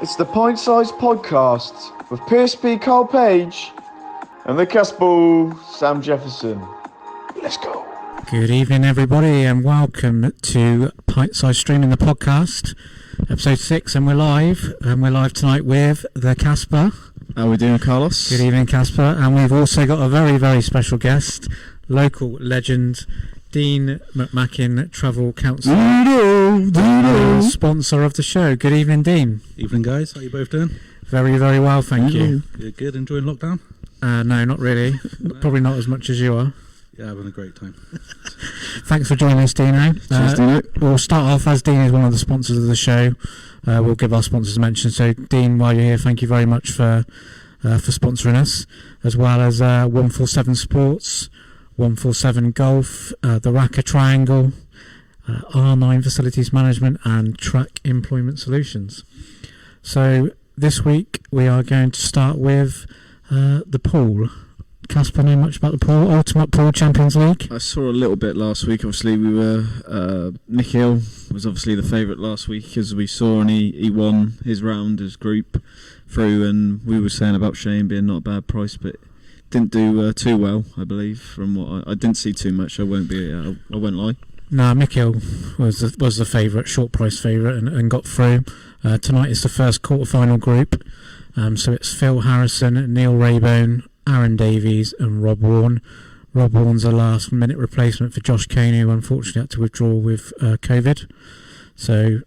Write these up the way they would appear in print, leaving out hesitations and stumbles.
It's the Pint Size Podcast with PSP Carl Page and the Casper Sam Jefferson. Let's go. Good evening, everybody, and welcome to Pint Size Streaming the Podcast, episode 6, and we're live. And we're live tonight with the Casper. How are we doing, Carlos? Good evening, Casper. And we've also got a very, very special guest, local legend, Dean McMacken, Travel Counsellor, sponsor of the show. Good evening, Dean. Evening, guys. How are you both doing? Very, very well, thank you. You're good? Enjoying lockdown? No, not really. Probably not as much as you are. Yeah, having a great time. Thanks for joining us, Dino. Cheers, Dino. We'll start off as Dean is one of the sponsors of the show. We'll give our sponsors a mention. So, Dean, while you're here, thank you very much for sponsoring us, as well as 147 Sports, 147 Golf, the Raka Triangle, R9 Facilities Management, and Track Employment Solutions. So, this week we are going to start with the pool. Casper, know much about the pool? Ultimate Pool Champions League? I saw a little bit last week. Obviously, we were Nikhil was obviously the favourite last week, as we saw, and he won his round, his group through, and we were saying about Shane being not a bad price, but didn't do too well, I believe. From what I didn't see too much, I won't lie. No, Nikhil was the favourite, short price favourite, and got through. Tonight is the first quarter-final group, so it's Phil Harrison, Neil Raybone, Aaron Davies and Rob Warne. Rob Warne's a last-minute replacement for Josh Kane, who unfortunately had to withdraw with COVID. So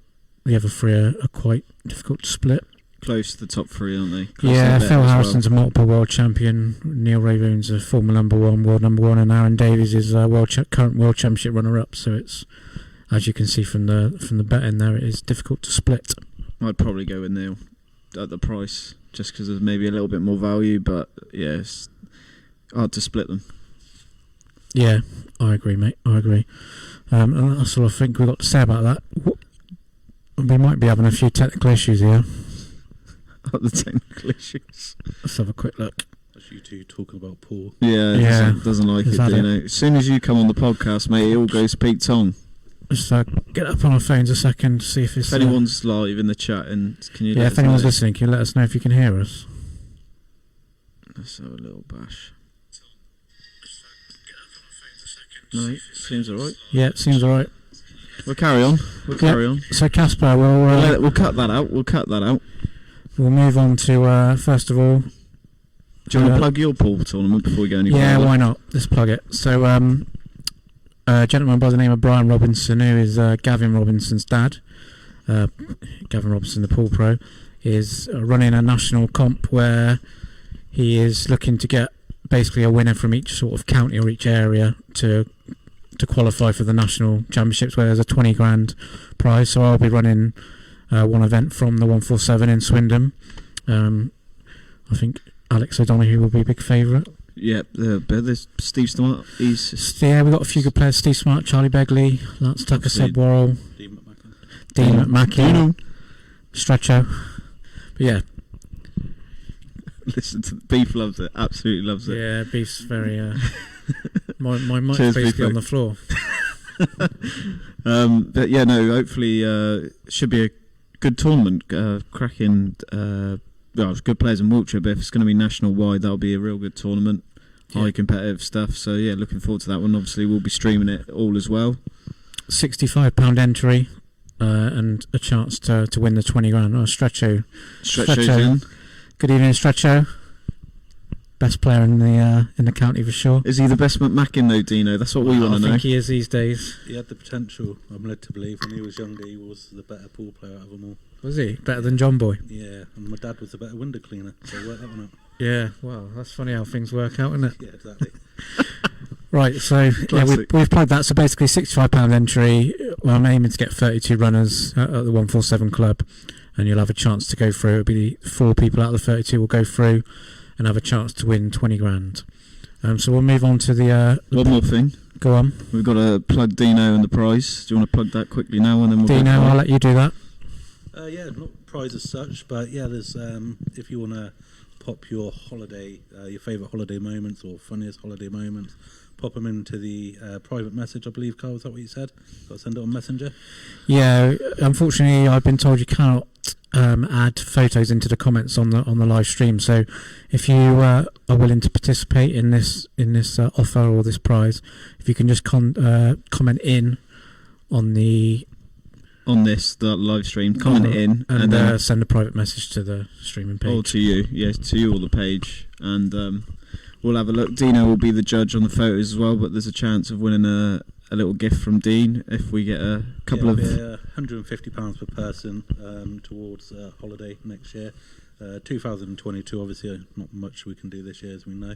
the other three are quite difficult to split. Close to the top three, aren't they? Yeah, Phil Harrison's a multiple world champion. Neil Raybone's a former world number one, and Aaron Davies is a current world championship runner-up. So it's, as you can see from the betting there, it is difficult to split. I'd probably go with Neil at the price, just because there's maybe a little bit more value, but yeah, it's hard to split them. Yeah, I agree, mate. I agree. And that's all I think we've got to say about that. We might be having a few technical issues here. The technical issues. Let's have a quick look. That's you two talking about pool. Yeah, doesn't like it, you know. As soon as you come on the podcast, mate, it all goes peak tongue. Just get up on our phones a second, see if it's... If anyone's live in the chat, and can you... Yeah, if anyone's listening, can you let us know if you can hear us? Let's have a little bash. No, seems alright. Yeah, it seems alright. We'll carry on. So, Casper, we'll cut that out. We'll move on to, first of all... Do you want to plug your pool tournament before we go any further? Yeah, why not? Let's plug it. So, a gentleman by the name of Brian Robinson, who is Gavin Robinson's dad, Gavin Robinson, the pool pro, is running a national comp where he is looking to get basically a winner from each sort of county or each area to qualify for the national championships, where there's a 20 grand prize. So I'll be running one event from the 147 in Swindon. I think Alex O'Donoghue will be a big favourite. Yeah, there's Steve Smart. Yeah, we've got a few good players. Steve Smart, Charlie Begley, Lance Tucker, Seb Worrell, Dean McMacken, Stretcho. But yeah. Listen to Beef loves it, absolutely loves it. Yeah, Beef's very... my mic's Cheers, basically Beef, on the floor. But yeah, no, hopefully should be a good tournament. Cracking... well, it's good players in Wiltshire, but if it's going to be national-wide, that'll be a real good tournament. High competitive stuff. So, yeah, looking forward to that one. Obviously, we'll be streaming it all as well. £65 entry and a chance to win the 20 grand. Oh, Stretcho's in. Good evening, Stretcho. Best player in the county for sure. Is he the best McMacken, though, Dino? That's what we want to know. I think he is these days. He had the potential, I'm led to believe. When he was younger, he was the better pool player out of them all. Was he? Better than John Boy? Yeah, and my dad was the better window cleaner, so work that one out. Yeah, well, that's funny how things work out, isn't it? Yeah, exactly. Right, so yeah, we've plugged that. So basically £65 entry. Well, I'm aiming to get 32 runners at the 147 club, and you'll have a chance to go through. It'll be 4 people out of the 32 will go through and have a chance to win 20 grand. So we'll move on to the... One more thing. Go on. We've got to plug Dino and the prize. Do you want to plug that quickly now? And then we'll Dino, I'll let you do that. Yeah, not prize as such, but yeah, there's if you want to pop your holiday, your favourite holiday moments or funniest holiday moments, pop them into the private message, I believe, Carl, is that what you said? Got to send it on Messenger? Yeah, unfortunately, I've been told you cannot add photos into the comments on the live stream. So if you are willing to participate in this offer or this prize, if you can just comment in on the live stream, comment in and then send a private message to the streaming page. Or to you, yes, to you or the page, and we'll have a look. Dino will be the judge on the photos as well, but there's a chance of winning a little gift from Dean if we get a couple of £150 per person towards holiday next year. 2022, obviously, not much we can do this year, as we know.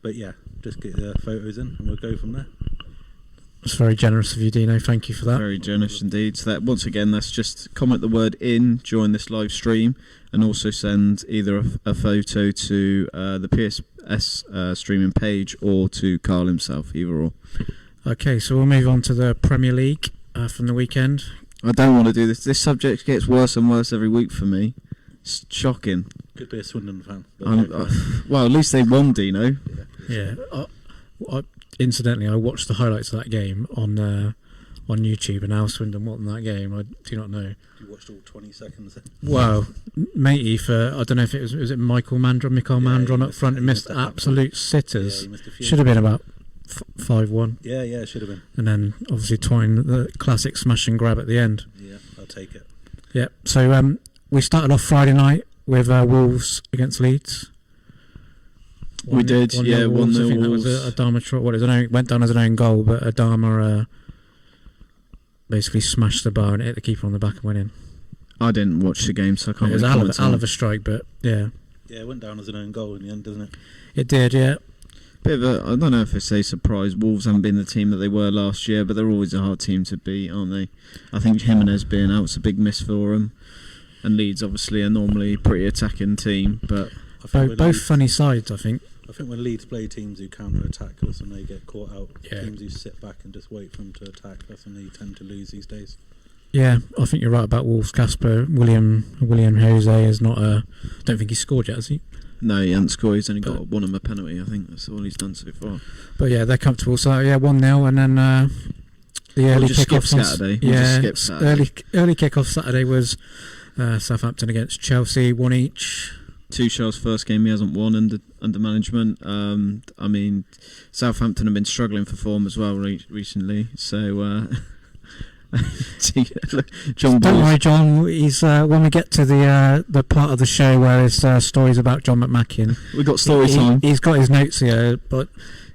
But yeah, just get the photos in, and we'll go from there. That's very generous of you, Dino. Thank you for that. Very generous indeed. So that, once again, that's just comment the word in during this live stream, and also send either a photo to the PSS streaming page or to Carl himself, either or. Okay, so we'll move on to the Premier League from the weekend. I don't want to do this. This subject gets worse and worse every week for me. It's shocking. Could be a Swindon fan. Well, at least they won, Dino. Yeah. Incidentally, I watched the highlights of that game on YouTube, and how Swindon won that game, I do not know. You watched all 20 seconds then? Well, matey, I don't know if it was it Mikael Mandron up front, and missed absolute sitters. Yeah, missed a few. Should have been about 5-1. Yeah, it should have been. And then obviously Twine, the classic smash and grab at the end. Yeah, I'll take it. Yeah. So we started off Friday night with Wolves against Leeds. We did, 1-0 yeah, 1-0 Wolves. I think that was Adama. Went down as an own goal, but Adama basically smashed the bar and hit the keeper on the back and went in. I didn't watch the game, so I can't. It was a hell of a strike, but yeah. Yeah, it went down as an own goal in the end, doesn't it? It did, yeah. Bit of I don't know if it's a surprise. Wolves haven't been the team that they were last year, but they're always a hard team to beat, aren't they? I think Jimenez being out's a big miss for them. And Leeds obviously are normally a pretty attacking team, but both funny sides, I think. I think when Leeds play teams who counter-attack us and they get caught out, Yeah. teams who sit back and just wait for them to attack, that's when they tend to lose these days. Yeah, I think you're right about Wolves. Casper William Jose is not a. Don't think he's scored yet, has he? no, he hasn't scored. He's only got one of a penalty. I think that's all he's done so far. But yeah, they're comfortable. So yeah, 1-0, and then the early skip kick-off Saturday. Early kick-off Saturday was Southampton against Chelsea, 1 each. Tuchel's first game he hasn't won under management. I mean, Southampton have been struggling for form as well recently. So, John. Don't worry, John. He's when we get to the part of the show where it's stories about John McMacken. We got story time. He's got his notes here, but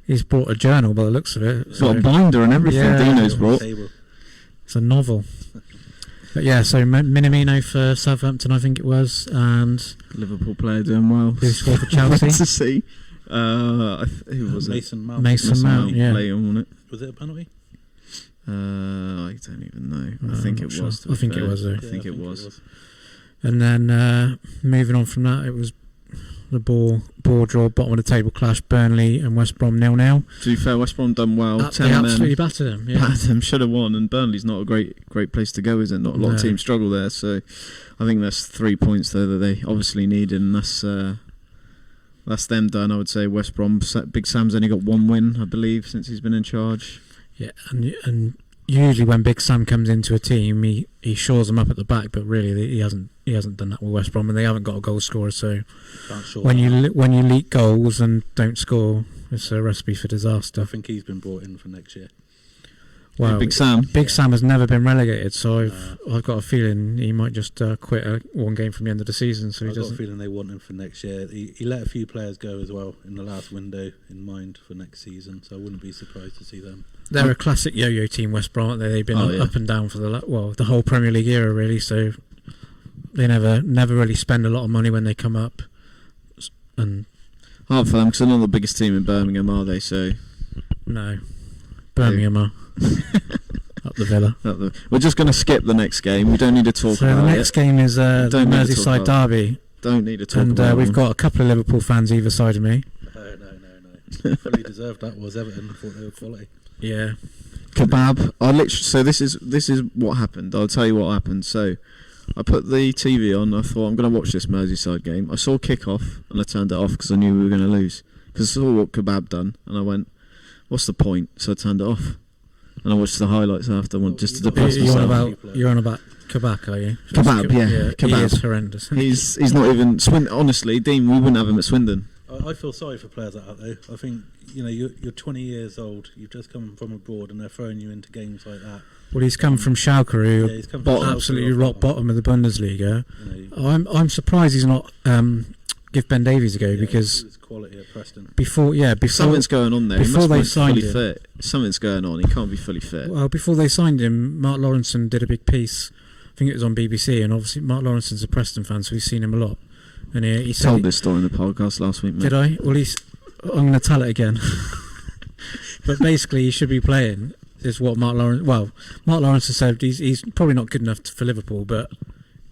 he's brought a journal by the looks of it. He's got a binder and everything. Yeah. Dino's brought. It's a novel. But yeah, so Minamino for Southampton, I think it was, and Liverpool player doing well. who scored for Chelsea? to see. Who was Mason Mount. Mason Mount, yeah. Playing on it. Was it a penalty? I don't even know. I think it sure. was. I think it was. I think it was. And then moving on from that, it was the ball draw, bottom of the table clash, Burnley and West Brom 0-0. To be fair, West Brom done well. They absolutely battered them. Yeah. Battered them, should have won. And Burnley's not a great place to go, is it? Not a lot of teams struggle there. So I think that's 3 points there that they obviously needed, and that's them done. I would say West Brom. Big Sam's only got one win, I believe, since he's been in charge. Yeah, and usually when Big Sam comes into a team, he shores them up at the back, but really he hasn't done that with West Brom, and they haven't got a goal scorer. So when you leak goals and don't score, it's a recipe for disaster. I think he's been brought in for next year. Well, Big Sam. Big Sam has never been relegated, so I've got a feeling he might just quit one game from the end of the season. So I've got a feeling they want him for next year. He let a few players go as well in the last window in mind for next season, so I wouldn't be surprised to see them. They're a classic yo-yo team, West Brom, aren't they? They've been up and down for the whole Premier League era, really. So they never really spend a lot of money when they come up. And hard for them because they're not the biggest team in Birmingham, are they? So no, Birmingham are up the Villa. We're just going to skip the next game. We don't need to talk about it. So the next game is the Merseyside derby. Don't need to talk and about it. And we've got a couple of Liverpool fans either side of me. No. Fully deserved that was Everton. I thought they were quality. Yeah. Kebab. So this is what happened. I'll tell you what happened. So I put the TV on. I thought I'm going to watch this Merseyside game. I saw kick-off and I turned it off because I knew we were going to lose. Because I saw what Kebab done and I went, what's the point? So I turned it off. And I watched the highlights after, just to depress myself. You're on about Kabak, are you? Kebab, yeah. He Kebab. is horrendous. He's not even honestly, Dean, we wouldn't have him at Swindon. I feel sorry for players like that though. I think you're 20 years old. You've just come from abroad, and they're throwing you into games like that. Well, he's come from Schalke, who he's come from absolutely rock bottom of the Bundesliga. You know, I'm surprised he's not give Ben Davies a go because his quality at Preston. before Something's going on there. Before they signed fully him, fit. Something's going on. He can't be fully fit. well, before they signed him, Mark Lawrenson did a big piece. I think it was on BBC, and obviously Mark Lawrenson's a Preston fan, so we've seen him a lot. And he said told this story in the podcast last week, mate. Did I? Well, I'm going to tell it again. But basically, he should be playing. Is what Mark Lawrence. Well, Mark Lawrence has said he's probably not good enough for Liverpool, but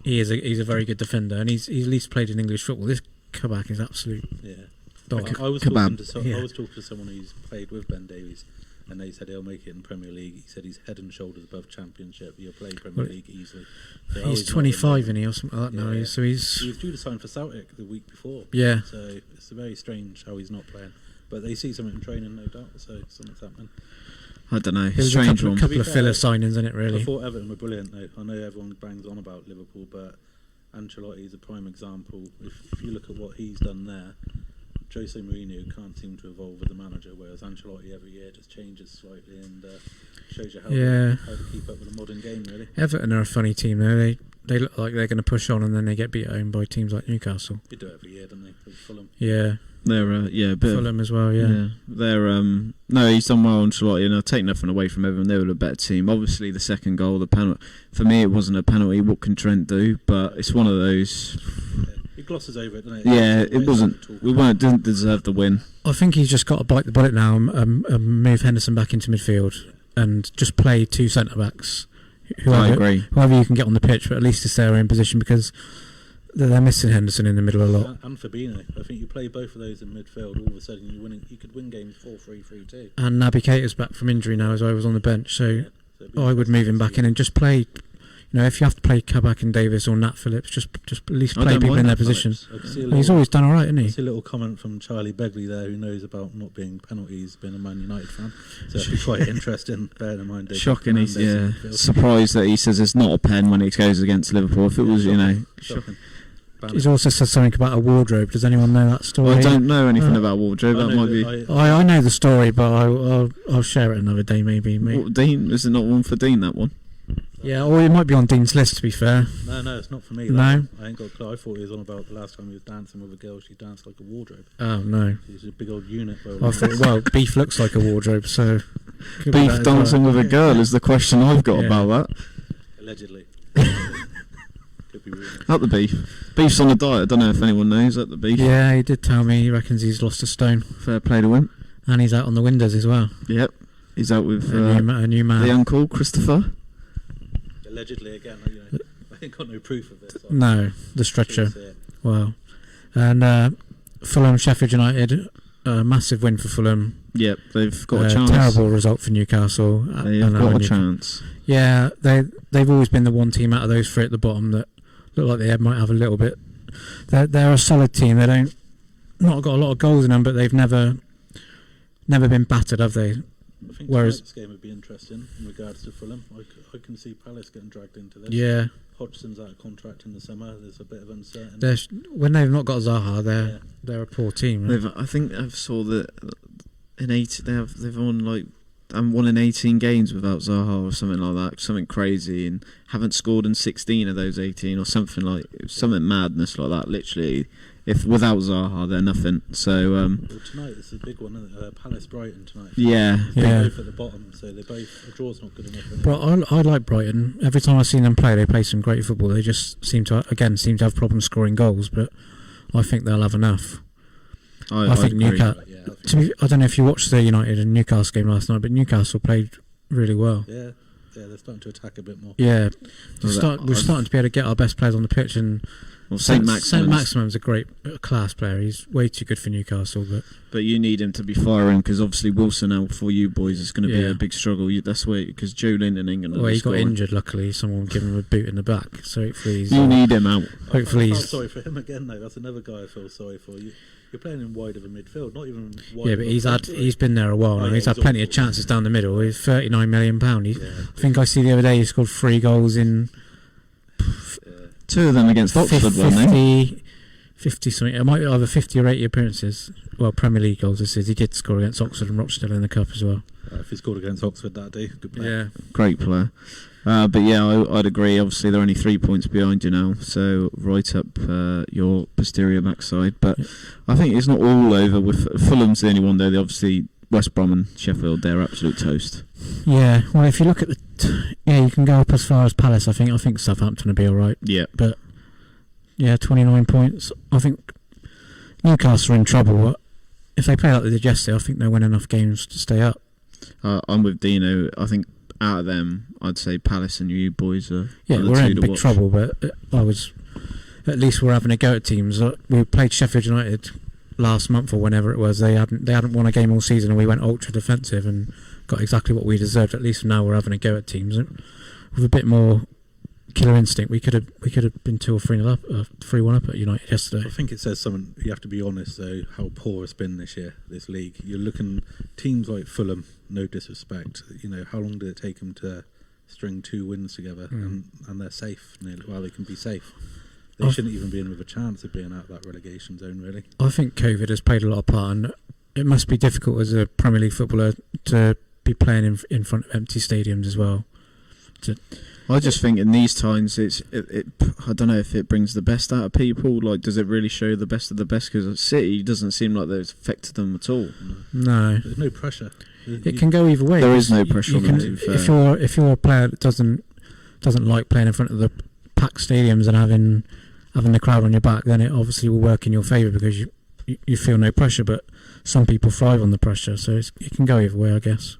he's a very good defender, and he's at least played in English football. This Kabak is absolute. Yeah. Dog. I was Kebab. talking to someone who's played with Ben Davies, and they said he'll make it in Premier League. He said he's head and shoulders above Championship. He'll play Premier League easily. So He's 25 and he or something like that now. Yeah. So he was due to sign for Celtic the week before. Yeah. So it's very strange how he's not playing. But they see something in training, no doubt. So something's happening. I don't know. It was Strange a one. couple of filler signings, isn't it? I Really. thought Everton were brilliant, though. I know everyone bangs on about Liverpool, but Ancelotti is a prime example. If you look at what he's done there, Jose Mourinho can't seem to evolve as a manager, whereas Ancelotti every year just changes slightly and shows you how to keep up with the modern game, really. Everton are a funny team though. They look like they're going to push on, and then they get beat at home by teams like Newcastle. They do it every year, don't they? With Fulham. Yeah. They're a bit Fulham as well. Yeah. They're no, he's done well on Ancelotti, and I'll take nothing away from everyone. They were a better team. Obviously, the second goal, the penalty. For me, it wasn't a penalty. What can Trent do? But it's one of those. He glosses over it, doesn't Yeah, it wasn't. Didn't deserve the win. I think he's just got to bite the bullet now and move Henderson back into midfield and just play two centre backs. I agree. Whoever you can get on the pitch, but at least it's their own position because they're missing Henderson in the middle a lot. And Fabinho. I think you play both of those in midfield, all of a sudden you could win games 4-3, 3-2. And Naby Keita's back from injury now as I was on the bench, so I would move him back in and just play. You know, if you have to play Kabak and Davis or Nat Phillips, just at least play people in their position. He's always done all right, isn't he? I see a little comment from Charlie Begley there, who knows about not being penalties, being a Man United fan. So it'd be quite interesting, bearing in mind. Shocking, he's surprised that he says it's not a pen when he goes against Liverpool. If it was, shocking. He's also said something about a wardrobe. Does anyone know that story? Well, I don't know anything about wardrobe. That might be. I know the story, but I'll share it another day, maybe. What, Dean, is it not one for Dean? That one? Yeah, or it might be on Dean's list. To be fair. No, it's not for me. No, I ain't got a clue. I thought he was on about the last time he was dancing with a girl. She danced like a wardrobe. Oh no, she's a big old unit. I thought, well, Beef looks like a wardrobe, so Beef dancing with a girl is the question I've got about that. Allegedly. Could be rumored. Not the Beef. Beef's on a diet. I don't know if anyone knows that the Beef. Yeah, he did tell me. He reckons he's lost a stone. Fair play to him. And he's out on the windows as well. Yep, he's out with a new man. The uncle Christopher. Allegedly, again, I ain't got no proof of this. No, the stretcher. Wow. And Fulham, Sheffield United, massive win for Fulham. Yep, they've got a chance. Terrible result for Newcastle. They've got a chance. Yeah, they've always been the one team out of those three at the bottom that look like they might have a little bit. They're a solid team. They not got a lot of goals in them, but they've never been battered, have they? I think this game would be interesting in regards to Fulham. I can see Palace getting dragged into this. Yeah. Hodgson's out of contract in the summer. There's a bit of uncertainty. When they've not got Zaha, they're a poor team. Right? I think I saw that in 8 they've won won in 18 games without Zaha or something like that, something crazy, and haven't scored in 16 of those 18 or something madness like that. Literally, if without Zaha, they're nothing. So tonight this is a big one, isn't it? Palace Brighton tonight. Yeah. They're both at the bottom, so they're both a draw's not good enough. But I like Brighton. Every time I've seen them play, they play some great football. They just seem to have problems scoring goals, but I think they'll have enough. I think Newcastle. I don't know if you watched the United and Newcastle game last night, but Newcastle played really well. Yeah, they're starting to attack a bit more. Yeah, we're starting to be able to get our best players on the pitch, and Saint Maximin's a great class player. He's way too good for Newcastle, but you need him to be firing because obviously Wilson out for you boys is going to be a big struggle. That's why because Joe Linton ain't going to. Well, he got injured. Luckily, someone gave him a boot in the back, so hopefully you need him out. Hopefully, I feel sorry for him again though. That's another guy I feel sorry for. You're playing in wide of a midfield, not even wide. Yeah, but he's been there a while now. He's had plenty of chances down the middle. He's £39 million. I think I see the other day he scored 3 goals in Two of them against Oxford, weren't they? 50 something. It might be either 50 or 80 appearances. Well, Premier League goals this is. He did score against Oxford and Rochdale in the Cup as well. If he scored against Oxford that day, good player. Yeah. Great player. But yeah, I'd agree. Obviously, they're only 3 points behind you now, so right up your posterior backside. But I think it's not all over. With Fulham's the only one, though. Obviously, West Brom and Sheffield, they're absolute toast. Yeah. Well, if you look at you can go up as far as Palace. I think Southampton will be all right. Yeah. But yeah, 29 points. I think Newcastle are in trouble. If they play like they did yesterday, I think they'll win enough games to stay up. I'm with Dino. I think out of them, I'd say Palace and you boys are Yeah, the we're two in to big watch. trouble, but at least we're having a go at teams. We played Sheffield United last month or whenever it was. They hadn't won a game all season, and we went ultra defensive and got exactly what we deserved. At least now we're having a go at teams with a bit more killer instinct. We could have been 2 or 3-0 up, 3-1 up at United yesterday. I think it says something. You have to be honest, though, how poor it's been this year, this league. You're looking teams like Fulham. No disrespect, how long did it take them to string 2 wins together, and they're safe. Well, they can be safe. They shouldn't even be in with a chance of being out that relegation zone, really. I think COVID has played a lot of part, and it must be difficult as a Premier League footballer to be playing in front of empty stadiums as well. I just think in these times, I don't know if it brings the best out of people. Like, does it really show the best of the best? Because City doesn't seem like they've affected them at all. No. There's no pressure. It can go either way. There is no pressure on them, to be fair. If you're a player that doesn't like playing in front of the packed stadiums and having the crowd on your back, then it obviously will work in your favour because you feel no pressure. But some people thrive on the pressure, so it can go either way, I guess.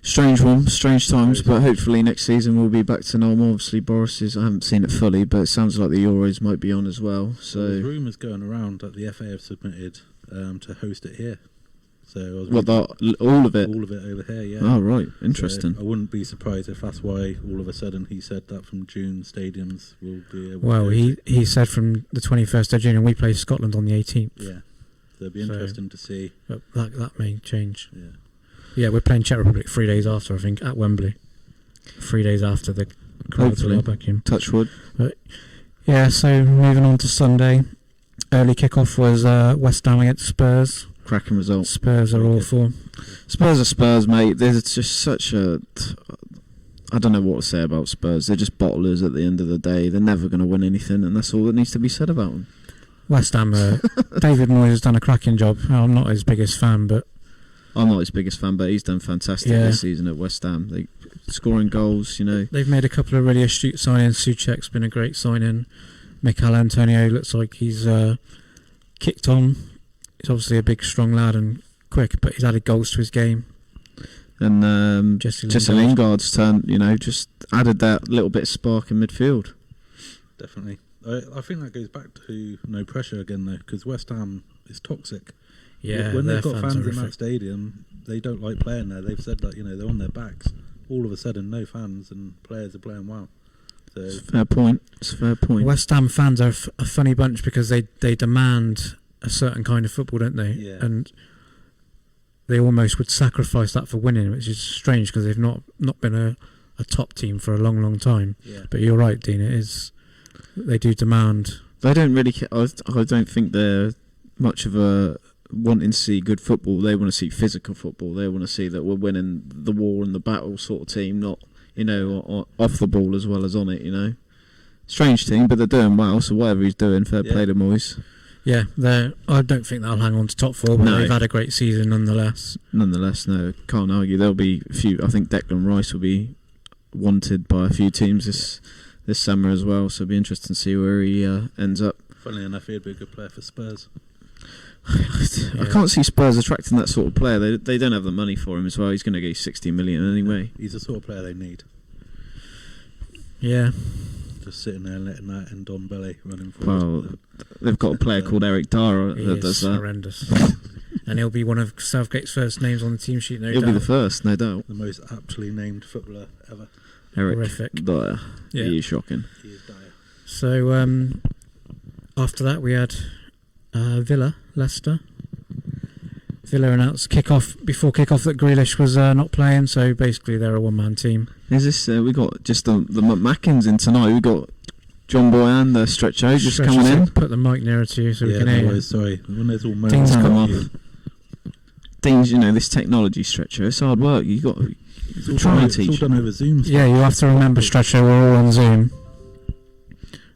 Strange one, strange times, but hopefully next season we'll be back to normal. Obviously, I haven't seen it fully, but it sounds like the Euros might be on as well. So there's rumours going around that the FA have submitted to host it here. So all of it? All of it over here, yeah. Oh, right, interesting. So I wouldn't be surprised if that's why all of a sudden he said that from June stadiums will be able Well, he said from the 21st of June, and we play Scotland on the 18th. Yeah, so it'll be interesting to see. That may change. Yeah. Yeah, we're playing Czech Republic 3 days after, I think, at Wembley. 3 days after the crowds will back in. Touch wood. Yeah, so moving on to Sunday. Early kick-off was West Ham against Spurs. Cracking result. Spurs are awful. Spurs are Spurs, mate. There's just such a... I don't know what to say about Spurs. They're just bottlers at the end of the day. They're never going to win anything, and that's all that needs to be said about them. West Ham, David Moyes has done a cracking job. I'm not his biggest fan, but... I'm not his biggest fan, but he's done fantastic this season at West Ham. They scoring goals, They've made a couple of really astute signings. Souček's been a great signing. Mikel Antonio looks like he's kicked on. He's obviously a big, strong lad and quick, but he's added goals to his game. And Jesse Lingard's turned, just added that little bit of spark in midfield. Definitely. I think that goes back to no pressure again, though, because West Ham is toxic. Yeah, when they've got fans in that stadium, they don't like playing there. They've said that they're on their backs. All of a sudden, no fans and players are playing well. So it's a fair point. West Ham fans are a funny bunch because they demand a certain kind of football, don't they? Yeah. And they almost would sacrifice that for winning, which is strange because they've not been a top team for a long, long time. Yeah. But you're right, Dean. They do demand. They don't really. I don't think they're much of a wanting to see good football. They want to see physical football. They want to see that we're winning the war and the battle sort of team, not off the ball as well as on it. Strange team, but they're doing well. So whatever he's doing, fair play to Moyes. Yeah, I don't think they'll hang on to top four, but they've had a great season nonetheless. Nonetheless, no, can't argue. There'll be a few. I think Declan Rice will be wanted by a few teams this summer as well. So it'll be interesting to see where he ends up. Funnily enough, he'd be a good player for Spurs. I can't see Spurs attracting that sort of player. They don't have the money for him as well. He's going to get 60 million anyway. He's the sort of player they need. Yeah. Just sitting there and letting that and Don Belly running forward. Well, they've got a player called Eric Dyer that does that. Horrendous. And he'll be one of Southgate's first names on the team sheet, no doubt. He'll be the first, no doubt. The most aptly named footballer ever. Eric Horrific. Dyer. Yeah. He is shocking. He is dire. So, after that we had Villa, Leicester. Villa announced before kick-off that Grealish was not playing, so basically they're a one-man team. Is this? We got just the McMackins in tonight. We got John Boyan, the stretcho, just coming in. Put the mic nearer to you so we can hear you. Sorry, when there's all Dean's Turn them moments. off. Dean's, this technology stretcher, it's hard work. You got to try and teach. It's all done over Zoom. Yeah, you have to remember, Stretcher, we're all on Zoom.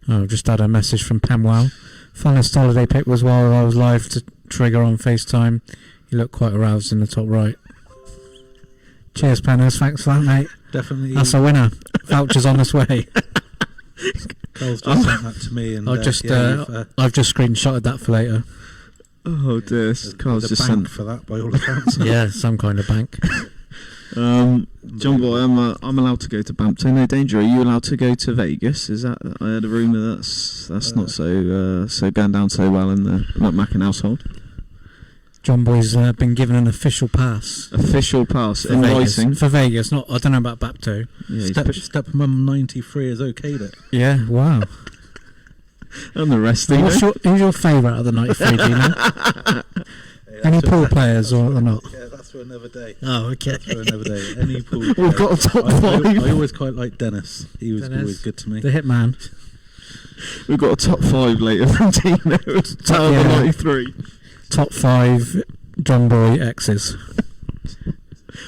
Oh, I've just had a message from Pemwell. Funnest holiday pick was while I was live to trigger on FaceTime. You look quite aroused in the top right. Cheers, Penners. Thanks for that, mate. Definitely. That's a winner. Voucher's on its way. Carl's just sent that to me, and I've just screenshotted that for later. Oh dear, Carl's just sent for that by all accounts. Yeah, some kind of bank. John Boy, I'm allowed to go to Bampton. No danger. Are you allowed to go to Vegas? Is that? I heard a rumour that's not so going down so well in the McMacken household. John Boy's been given an official pass. Official pass For in Vegas. writing. For Vegas, not. I don't know about Bapto. Yeah, Stepmom 93 has okayed it. Yeah, wow. and the rest. Who's your favourite of the 93, do you know? Any pool players or not? Yeah, that's for another day. Oh, okay. That's for another day. Any pool player. We've got a top five. I always quite like Dennis. He was Dennis, always good to me. The hitman. We've got a top five later from Dino. Top 93. Top 5 John Boy exes.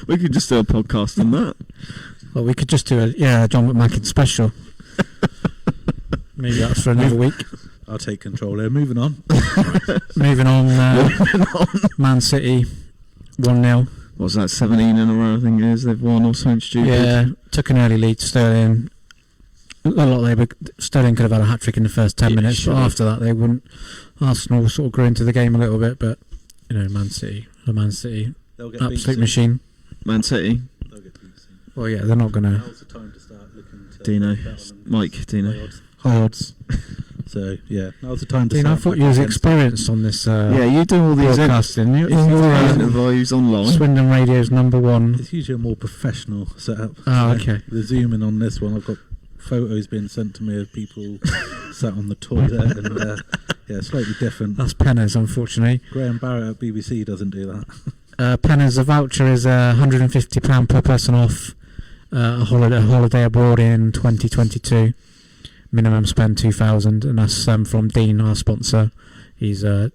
We could just do a podcast on that. Well, we could just do a John McMacken special. Maybe that's for another week. I'll take control here. Moving on. Moving on. Man City 1-0. What's that? 17 in a row, I think it is. They've won or something stupid. Yeah, took an early lead to Sterling. Sterling could have had a hat trick in the first 10 minutes, but after that they wouldn't. Arsenal sort of grew into the game a little bit, but Man City, They'll get absolute machine. Man City. They'll get beat soon. Well, yeah, they're not gonna. Now's the time to start looking to Dino, bet on them. Mike, Dino. High odds. So yeah, now's the time to. Dean, I start thought you was backing against experienced on this. Yeah, you do all these broadcasting. You're interviews online. Swindon Radio's number one. It's usually a more professional setup. Oh, okay. The zoom in on this one, I've got photos being sent to me of people sat on the toilet, and slightly different. That's Penners, unfortunately. Graham Barrett at BBC doesn't do that. Penners, the voucher is £150 per person off a holiday abroad in 2022. Minimum spend 2,000, and that's from Dean, our sponsor. He's a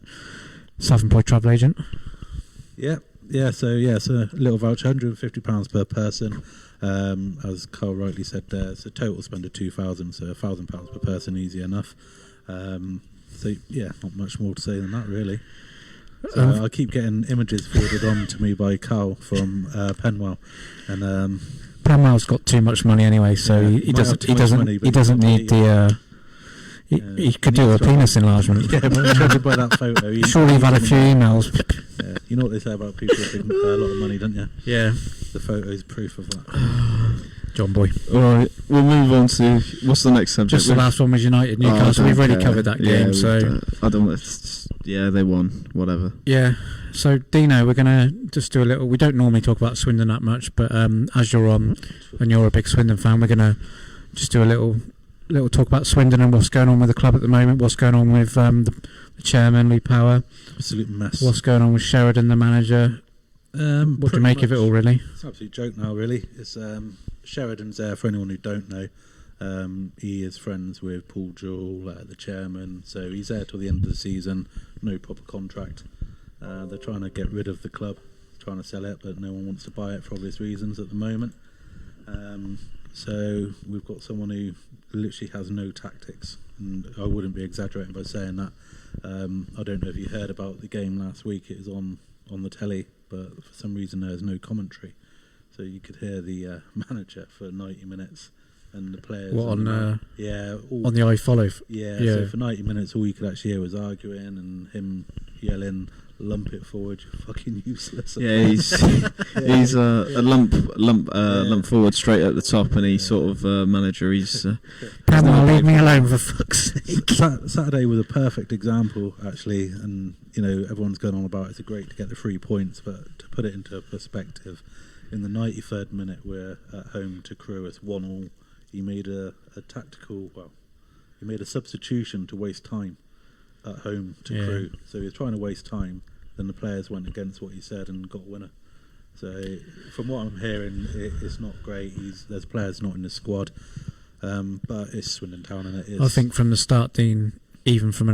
self-employed travel agent. So it's a little voucher, £150 per person. As Carl rightly said there, it's a total spend of 2,000, so £1,000 per person, easy enough. Not much more to say than that, really. So I keep getting images forwarded on to me by Carl from Penwell, and Penwell's got too much money anyway, so he doesn't need the. He could do a penis enlargement. Yeah, but judging by that photo, surely you've had a few emails. Yeah, you know what they say about people with a lot of money, don't you? Yeah. The photo is proof of that. John Boy. Alright, we'll move on to what's the next subject. Just the last one was United Newcastle. We've already covered that game, so I don't want to. They won. Whatever. Yeah. So Dino, we're gonna just do a little. We don't normally talk about Swindon that much, but as you're on and you're a big Swindon fan, we're gonna just do a little talk about Swindon and what's going on with the club at the moment. What's going on with the chairman, Lee Power? Absolute mess. What's going on with Sheridan, the manager? What do you make of it all, really? It's an absolute joke now, really. It's Sheridan's there, for anyone who don't know. He is friends with Paul Jewell, the chairman, so he's there till the end of the season. No proper contract. They're trying to get rid of the club, trying to sell it, but no one wants to buy it for obvious reasons at the moment. So we've got someone who literally has no tactics, and I wouldn't be exaggerating by saying that. I don't know if you heard about the game last week. It was on the telly, but for some reason there's no commentary, so you could hear the manager for 90 minutes and the players. What on on the iFollow? Yeah. So for 90 minutes, all you could actually hear was arguing and him yelling, "Lump it forward, you're fucking useless." Yeah, he's a lump forward straight at the top, and he's sort of manager. He's Pamela, leave me alone for fuck's sake. Saturday was a perfect example, actually, and everyone's going on about it's great to get the 3 points, but to put it into perspective, in the 93rd minute, we're at home to Crewe. It's 1-1. He made a substitution to waste time at home to Crewe. So he was trying to waste time, then the players went against what he said and got a winner. So from what I'm hearing, it's not great. There's players not in the squad, but it's Swindon Town, and it is. I think from the start, Dean, even from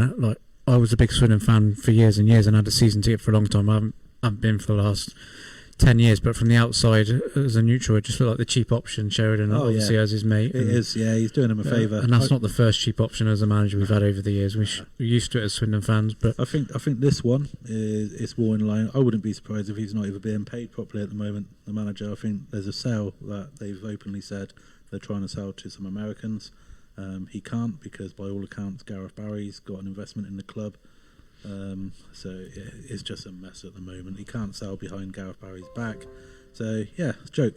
I was a big Swindon fan for years and years, and had a season ticket for a long time. I haven't been for the last 10 years, but from the outside, as a neutral, it just looked like the cheap option. Sheridan, obviously, as his mate. It is, yeah, he's doing him a favour. And that's not the first cheap option as a manager we've had over the years. We're used to it as Swindon fans, but I think this one is more in line. I wouldn't be surprised if he's not even being paid properly at the moment, the manager. I think there's a sale that they've openly said they're trying to sell to some Americans. He can't, because by all accounts, Gareth Barry's got an investment in the club. So it's just a mess at the moment. He can't sell behind Gareth Barry's back. So yeah, it's a joke.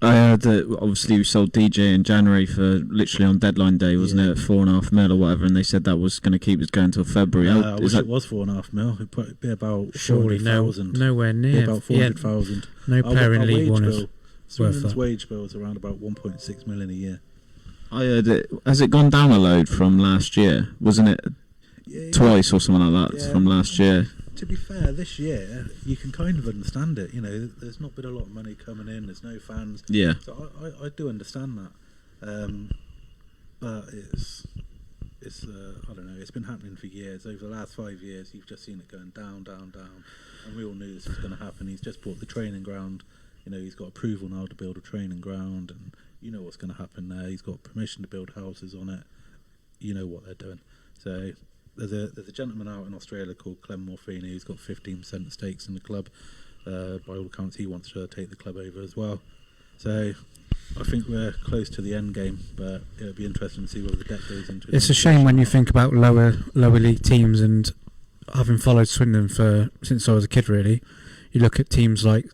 I heard that obviously we sold DJ in January for literally on deadline day, wasn't it, at $4.5 million or whatever, and they said that was going to keep us going until February. I wish it was $4.5 million. It'd probably be about surely 400,000. Nowhere near. About 400,000. No player in League One is Swindon's wage bill is around about 1.6 million a year. I heard it. Has it gone down a load from last year? Wasn't it twice or something like that from last year? To be fair, this year you can kind of understand it. You know, there's not been a lot of money coming in. There's no fans. Yeah. So I do understand that. But it's I don't know. It's been happening for years. Over the last 5 years, you've just seen it going down, down, down. And we all knew this was going to happen. He's just bought the training ground. You know, he's got approval now to build a training ground, and you know what's going to happen there. He's got permission to build houses on it. You know what they're doing. So there's a gentleman out in Australia called Clem Morfini who's got 15% stakes in the club. By all accounts, he wants to take the club over as well. So I think we're close to the end game, but it'll be interesting to see whether the debt goes into it. It's a shame when you think about lower league teams, and having followed Swindon since I was a kid, really, you look at teams like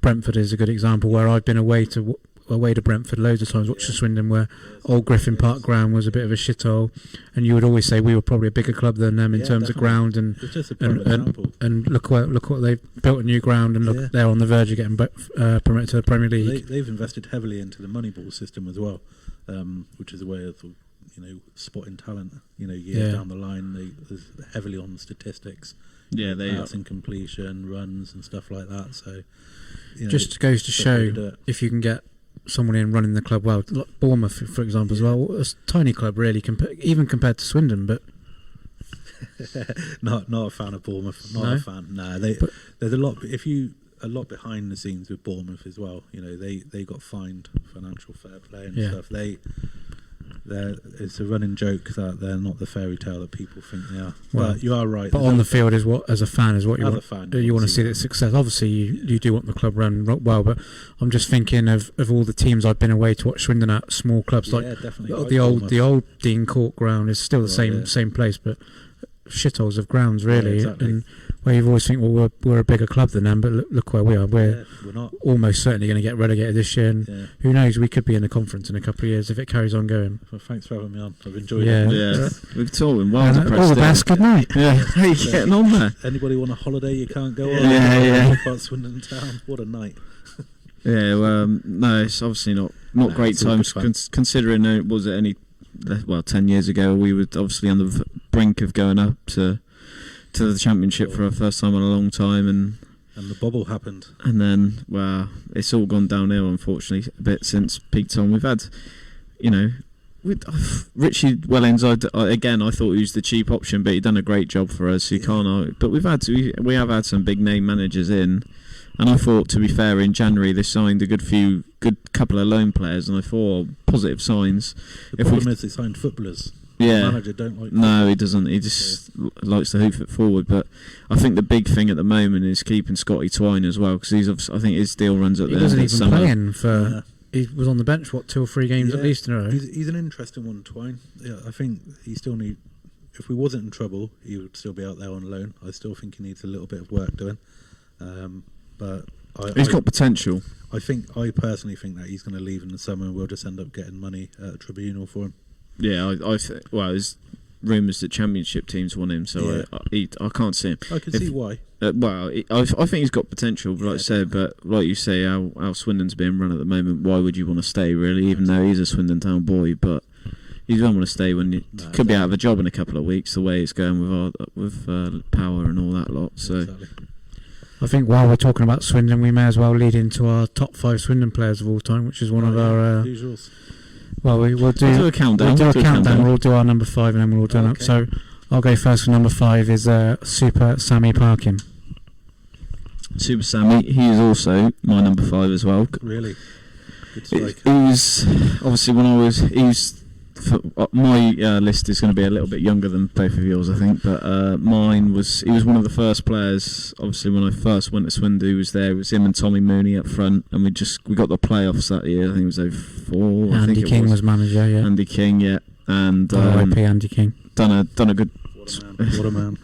Brentford is a good example, where I've been away to Brentford loads of times watching Swindon, where Old Griffin Park ground was a bit of a shithole, and you would always say we were probably a bigger club than them in terms of ground, and look what they've built, a new ground, and look, they're on the verge of getting promoted to the Premier League. They've invested heavily into the Moneyball system as well, which is a way of spotting talent. Years down the line, they're heavily on statistics. Yeah, passing, completion, runs, and stuff like that. So, just goes to show if you can get someone in running the club well. Like Bournemouth, for example, as well. A tiny club, really, even compared to Swindon. But not a fan of Bournemouth. A fan. No, there's a lot. A lot behind the scenes with Bournemouth as well. They got fined financial fair play and stuff. It's a running joke that they're not the fairy tale that people think they are. Well, but you are right. But on the field, as a fan, is what you want. You want to see that the success. Obviously, you do want the club run well. But I'm just thinking of all the teams I've been away to watch Swindon at, small clubs like the old Dean Court ground is still the same place, but shitholes of grounds, really. Yeah, exactly. And where you always think, well, we're a bigger club than them, but look where we are. We're not almost certainly going to get relegated this year, and who knows, we could be in the conference in a couple of years if it carries on going. Well, thanks for having me on. I've enjoyed it. Yeah, we've talked well. All the best. Good night. Yeah, how are you getting on there? Anybody want a holiday you can't go on? Yeah. About Swindon Town. What a night. Yeah, no, it's obviously not great times considering was it only 10 years ago we were obviously on the brink of going up to the Championship for the first time in a long time, and the bubble happened, and then it's all gone downhill unfortunately a bit since peak time. We've had with Ritchie Wellens, I thought he was the cheap option, but he done a great job for us, so you can't. But we have had some big name managers in, and I thought, to be fair, in January they signed a good couple of loan players, and I thought positive signs. The problem is they signed footballers. Yeah, the manager don't like. No, he doesn't. He just likes to hoof it forward. But I think the big thing at the moment is keeping Scotty Twine as well, because I think his deal runs at the end of the summer. He wasn't even playing for. He was on the bench 2 or 3 games at least in a row. He's an interesting one, Twine. Yeah, I think he still need. If we wasn't in trouble, he would still be out there on loan. I still think he needs a little bit of work doing. But he's got potential. I personally think that he's going to leave in the summer, and we'll just end up getting money at a tribunal for him. Yeah, there's rumours that Championship teams want him, so I can't see him. I can see why. I think he's got potential, like I said, but like you say, how Swindon's being run at the moment, why would you want to stay, really, even though he's a Swindon Town boy? But You don't want to stay when you No, could be out of a job in a couple of weeks. The way it's going with Power and all that lot. So Exactly. I think while we're talking about Swindon, we may as well lead into our top 5 Swindon players of all time, which is one of our. Usuals. Well, we'll do a countdown. We'll do a countdown. We'll do our number 5, and then we'll all do it. So I'll go first. For number 5 is Super Sammy Parkin. Super Sammy, he is also my number 5 as well. Really good He striker. was obviously my list is going to be a little bit younger than both of yours, I think, but he was one of the first players. Obviously, when I first went to Swindon, he was there. It was him and Tommy Mooney up front, and we got the playoffs that year. I think it was 04. Andy King was manager, yeah. Andy King, yeah, and R.I.P. Andy King. Done a good. What a man.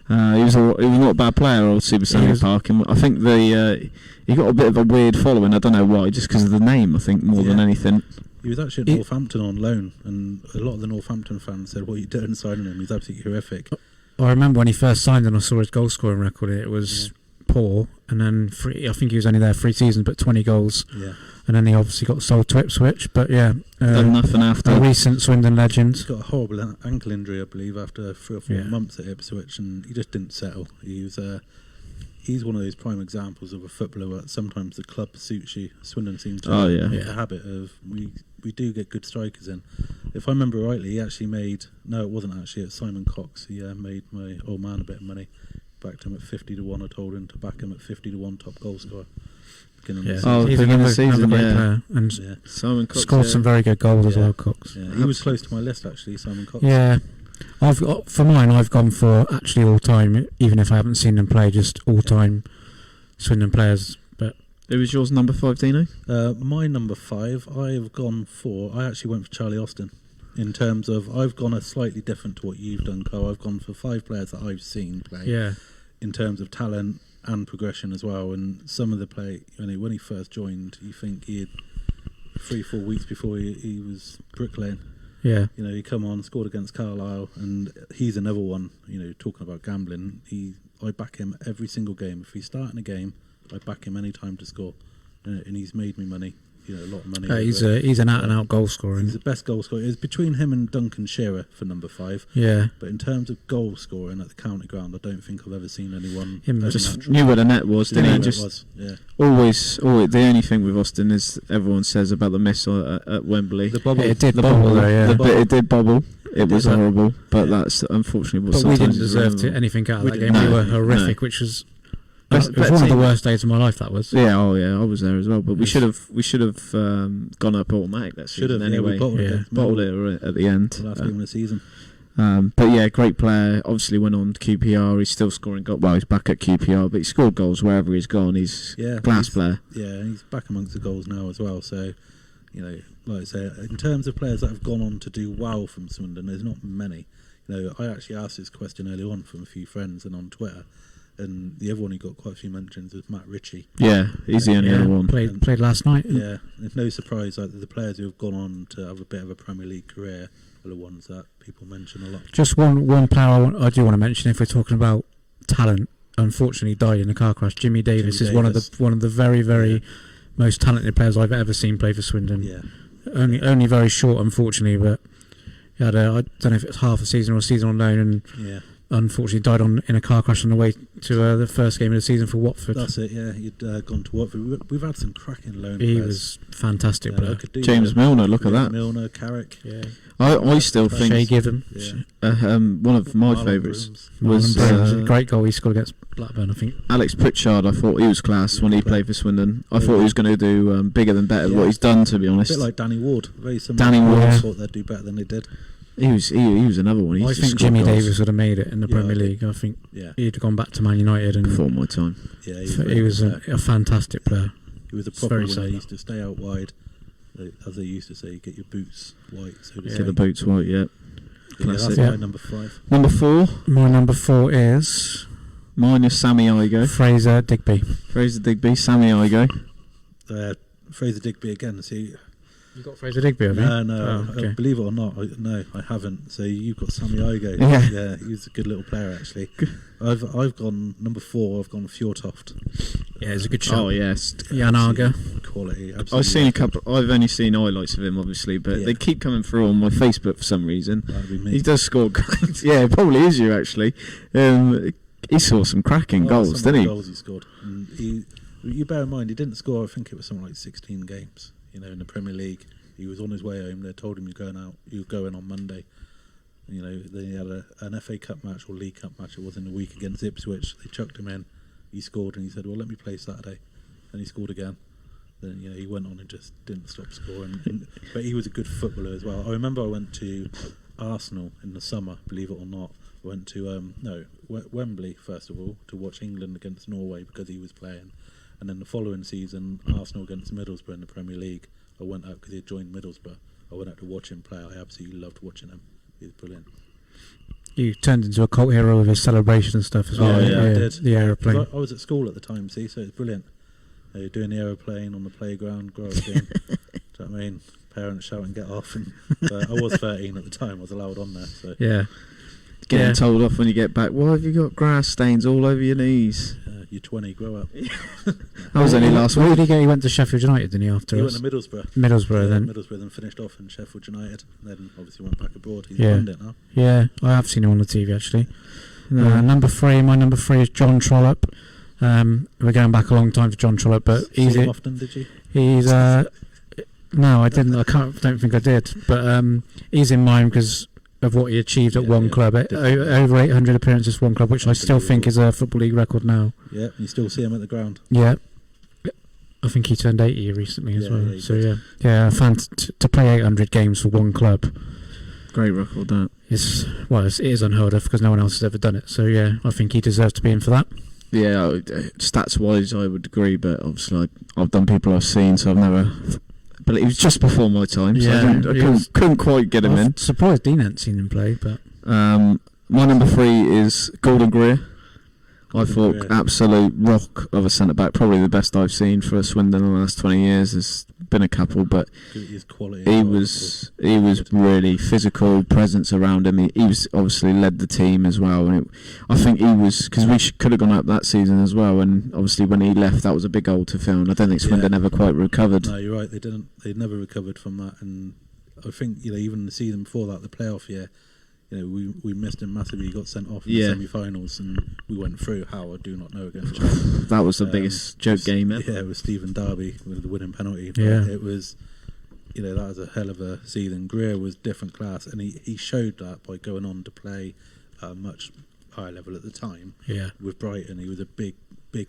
He was not a bad player, old Super Sammy Parkin. I think he got a bit of a weird following. I don't know why, just because of the name. I think more than anything. He was actually at Northampton on loan, and a lot of the Northampton fans said, "What are you doing signing him? He's absolutely horrific." I remember when he first signed and I saw his goal scoring record. It was poor, and then I think he was only there 3 seasons, but 20 goals. Yeah. And then he obviously got sold to Ipswich. But yeah, Done nothing after. a recent Swindon legend. He's got a horrible ankle injury, I believe, after 3 or 4 months at Ipswich, and he just didn't settle. He's one of those prime examples of a footballer where sometimes the club suits you. Swindon seems to have a habit of we do get good strikers in. If I remember rightly, he actually made it wasn't actually at Simon Cox. He made my old man a bit of money. Backed him at 50-1. I told him to back him at 50-1 top goal scorer. Yeah, Oh, he's beginning of another the season, great yeah. player, and Simon Cox scored some very good goals as well. Cox. Yeah, he was close to my list actually, Simon Cox. Yeah, for mine, I've gone for actually all time, even if I haven't seen them play, just all time Swindon players. But Who was yours, number 5, Dino? My number 5, I actually went for Charlie Austin. In terms of, I've gone a slightly different to what you've done, Carl. I've gone for 5 players that I've seen play. yeah, In terms of talent and progression as well. And some of the play, when he first joined, you think he had 3-4 weeks before he was bricklaying. yeah, He come on, scored against Carlisle, and he's another one. Talking about gambling, I back him every single game. If he's starting a game, I back him any time to score, and he's made me money. A lot of money. he's an out and out goal scorer. He's the best goal scorer. It's between him and Duncan Shearer for number 5. Yeah, But in terms of goal scoring at the county ground, I don't think I've ever seen anyone. Just knew where the net was, didn't he? Always. The only thing with Austin is everyone says about the miss at Wembley. The bubble. it did bobble though. Yeah, It did bobble. It was horrible, but that's unfortunately what. but we didn't sometimes is deserve relevant. anything out of We that didn't. game. We No, were horrific, no. which was. Best- It was better one of the team. worst days of my life. That was. Yeah, I was there as well. But we should have gone up automatic that Should season have anyway. bottled Bottled it at the end. the last game of the season. But yeah, great player. Obviously went on to QPR. He's still scoring goals. Well, he's back at QPR, but he scored goals wherever he's gone. He's class player. Yeah, and he's back amongst the goals now as well. So, like I say, in terms of players that have gone on to do well from Swindon, there's not many. I actually asked this question early on from a few friends and on Twitter, and the other one who got quite a few mentions was Matt Ritchie. Yeah, he's the only other one. Played last night. Yeah, it's no surprise that the players who have gone on to have a bit of a Premier League career are the ones that people mention a lot. Just one player I do want to mention, if we're talking about talent, unfortunately died in a car crash. Jimmy Davis is one of the very most talented players I've ever seen play for Swindon. Yeah, Only very short, unfortunately, but he had I don't know if it's half a season or a season on loan, and yeah. unfortunately died in a car crash on the way to the first game of the season for Watford. That's it. Yeah, he'd gone to Watford. We've had some cracking loan He players. was fantastic I player. could do James with Milner, look at that. Milner, Carrick. Yeah. I still Shay think Given. Yeah. one of my Marlon favourites Brooms. was Marlon Brooms, a great goal he scored against Blackburn, I think. Alex Pritchard. I thought he was class when he played for Swindon. I thought he was going to do bigger than better than what he's done, to be A honest. bit like Danny Ward. Very similar. Danny Ward. I thought they'd do better than they did. He was another one. I think Jimmy Davis would have made it in the Yeah, Premier I League. I think Yeah, he'd have gone back to Man United, and before my time. yeah. he was a fantastic player. He was a It's proper very winner. sad. He used to stay out wide, as they used to say. Get your boots white, so to Yeah. say. Get the boots white, yeah. Yeah, that's Classic. Yeah. my number 5. Number 4, My number 4 is mine is Sammy Igo. Fraser Digby. Fraser Digby, Sammy Igo. Fraser Digby again. See, You got Fraser Digby, have you? No. Oh, okay. Believe it or not, I haven't. So you've got Sammy Igo. Yeah. He's a good little player actually. I've gone number 4. I've gone Fjortoft. Yeah, it's a good shot. Oh yes, Jan Arger. Quality. Absolutely. I've seen a couple. I've only seen highlights of him, obviously, but they keep coming through on my Facebook for some reason. That'd be me. He does score. Yeah, it probably is you actually. He saw some cracking goals, some of didn't the he? Goals he scored. And you bear in mind, he didn't score. I think it was something like 16 games. In the Premier League, he was on his way home. They told him you're going on Monday. Then he had an FA Cup match or League Cup match. It was in the week against Ipswich. They chucked him in. He scored, and he said, "Well, let me play Saturday." And he scored again. Then he went on and just didn't stop scoring. But he was a good footballer as well. I remember I went to Arsenal in the summer. Believe it or not, I went to Wembley first of all to watch England against Norway because he was playing. And then the following season, Arsenal against Middlesbrough in the Premier League, I went out because he had joined Middlesbrough. I went out to watch him play. I absolutely loved watching him. He was brilliant. You turned into a cult hero with his celebration and stuff as well. I did. The aeroplane. I was at school at the time, so it's brilliant. Doing the aeroplane on the playground, grow up game. Do you know what I mean? Parents shouting, "Get off!" But I was 13 at the time. I was allowed on there. So Yeah. Getting told off when you get back. Why have you got grass stains all over your knees? you're 20, grow up. That was only last Where week. did he go? He went to Sheffield United, didn't he? After He us? went to Middlesbrough. Middlesbrough, then. Middlesbrough, then finished off in Sheffield United. Then obviously went back abroad. He's Yeah. done it now. Yeah, I have seen him on the TV actually. No. My number 3 is John Trollope. We're going back a long time for John Trollope, but Saw him often, did you? he's no, I didn't. Don't think I did. But he's in mine because of what he achieved at one club. Over 800 appearances for one club, which I still think is a Football League record now. Yeah, you still see him at the ground. Yeah. I think he turned 80 recently as well. Yeah, So yeah, to play 800 games for one club Great record, that. it is unheard of because no one else has ever done it. So yeah, I think he deserves to be in for that. Yeah, stats wise, I would agree, but obviously I've done people I've seen, so I've never. But it was just before my time, so I couldn't quite get him in. I'm surprised Dean hadn't seen him play, but My number 3 is Gordon Greer. I thought absolute rock of a centre back, probably the best I've seen for Swindon in the last 20 years. There's been a couple, but His quality. he was really physical presence around him. He was obviously led the team as well, and I think he was, because we could have gone up that season as well. And obviously when he left, that was a big hole to fill. And I don't think Swindon ever quite recovered. No, you're right. They didn't. They never recovered from that. And I think even the season before that, the playoff year, we missed him massively. He got sent off in the semi-finals, and we went through. How I do not know against Chelsea. That was the biggest joke game ever. Yeah, it was Stephen Darby with the winning penalty. But it was, that was a hell of a season. Greer was different class, and he showed that by going on to play at a much higher level at the time. yeah, With Brighton, he was a big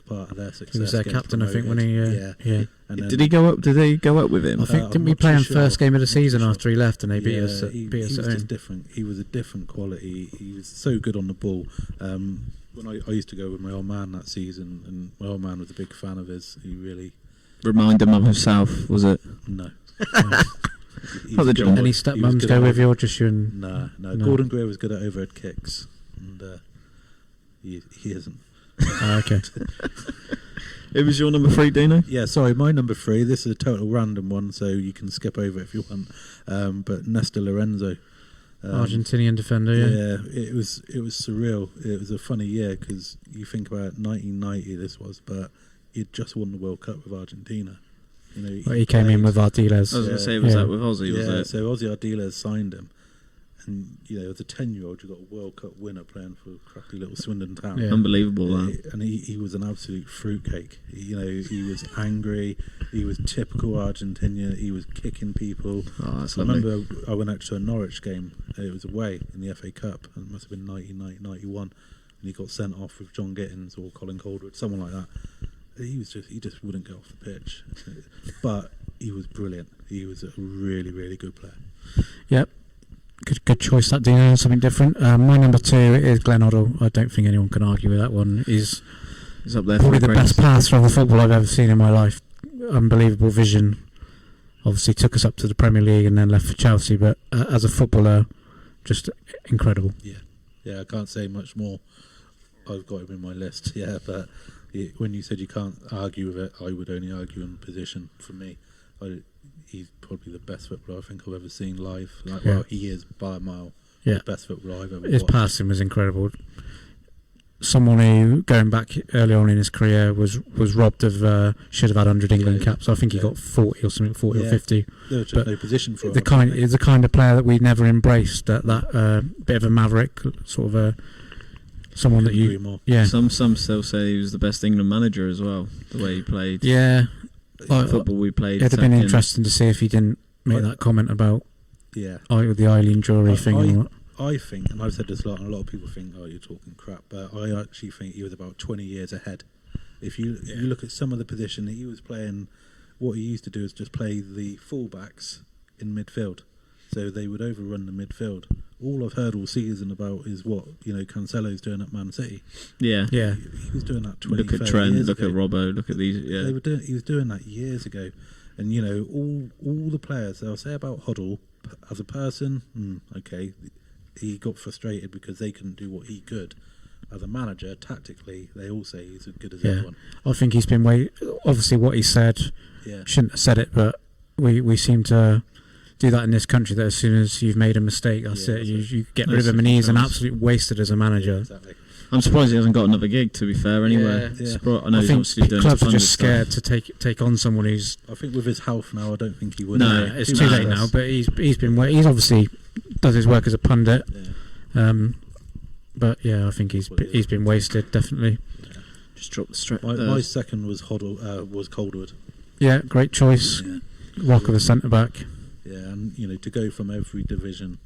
part of their success. he was their getting captain, I think, when promoted. he And then, Did he go up? Did they go up with him? I think I'm didn't we not play too him sure. first game of the I'm not too season sure. after he left, and they beat us he at was home. just different. He was a different quality. He was so good on the ball. When I used to go with my old man that season, and my old man was a big fan of his. He really Remind him of himself, was it? no. Oh, the John. Any stepmoms go with you, or just you? No. Gordon Greer was good at overhead kicks, and he isn't. Okay. It was your number 3, Dino? Yeah, sorry, my number 3. This is a total random one, so you can skip over it if you want. But Nesta Lorenzo, Argentinian defender. yeah, it was surreal. It was a funny year because you think about 1990, this was, but he'd just won the World Cup with Argentina. He came in with Ardiles. I was going to say, was that with Aussie? Was it? So Aussie Ardiles signed him, and as a 10-year-old, you got a World Cup winner playing for crappy little Swindon town. Yeah. Unbelievable, that. And he was an absolute fruitcake. He was angry. He was typical Argentinian. He was kicking people. Oh, that's I lovely. remember I went out to a Norwich game. It was away in the FA Cup. And it must have been 1991. And he got sent off with John Gittins or Colin Coldwood, someone like that. He just wouldn't get off the pitch. But he was brilliant. He was a really, really good player. Yep. Good choice, that Dino. Something different. My number 2 is Glenn Oddle. I don't think anyone can argue with that one. He's up there. probably for the best passer of the football I've ever seen in my life. Unbelievable vision. Obviously took us up to the Premier League and then left for Chelsea, but as a footballer, just incredible. Yeah, I can't say much more. I've got him in my list, when you said you can't argue with it, I would only argue in position for me. he's probably the best footballer I think I've ever seen live. Like, Yeah. well, he is by a mile Yeah. the best footballer I've ever His watched. passing was incredible. Someone who, going back early on in his career, was robbed of should have had 100 England caps. I think he got 40 or something, 40 or 50. There was just But no position for him. Is the kind of player that we never embraced. That bit of a maverick, sort of a someone that Couldn't you, agree more. yeah, Some still say he was the best England manager as well. The way he played, yeah. the football we played. It'd have been attacking. interesting to see if he didn't make that comment about Yeah. the Eileen Jury thing. and all that. I think, and I've said this a lot, and a lot of people think, oh, you're talking crap, but I actually think he was about 20 years ahead. If you look at some of the position that he was playing, what he used to do is just play the fullbacks in midfield. So they would overrun the midfield. All I've heard all season about is what, Cancelo's doing at Man City. Yeah, Yeah, He was doing that 20, Look at 30 Trent. years Look ago. at Robbo. Look at these. Yeah, He was doing that years ago. And, all the players, they'll say about Oddle, as a person, okay, he got frustrated because they couldn't do what he could. As a manager, tactically, they all say he's as good as yeah. everyone. I think he's been obviously what he said, Yeah. shouldn't have said it, but we seem to do that in this country, that as soon as you've made a mistake, that's Yeah, it. that's You it. get rid of him, and he's an Nice. absolute wasted as a manager. Exactly. I'm surprised he hasn't got another gig. To be fair, anyway. Yeah. I know I he's think obviously doing clubs his are just funded scared to take on someone who's. I think with his health now, I don't think he would. No, It's too too bad. late now, but he's obviously does his work as a pundit. Yeah. But yeah, I think he's been wasted, definitely. Just drop the strap. My second was was Coldwood. Yeah, great choice. Yeah. Rock of a centre back. Yeah, and to go from every division.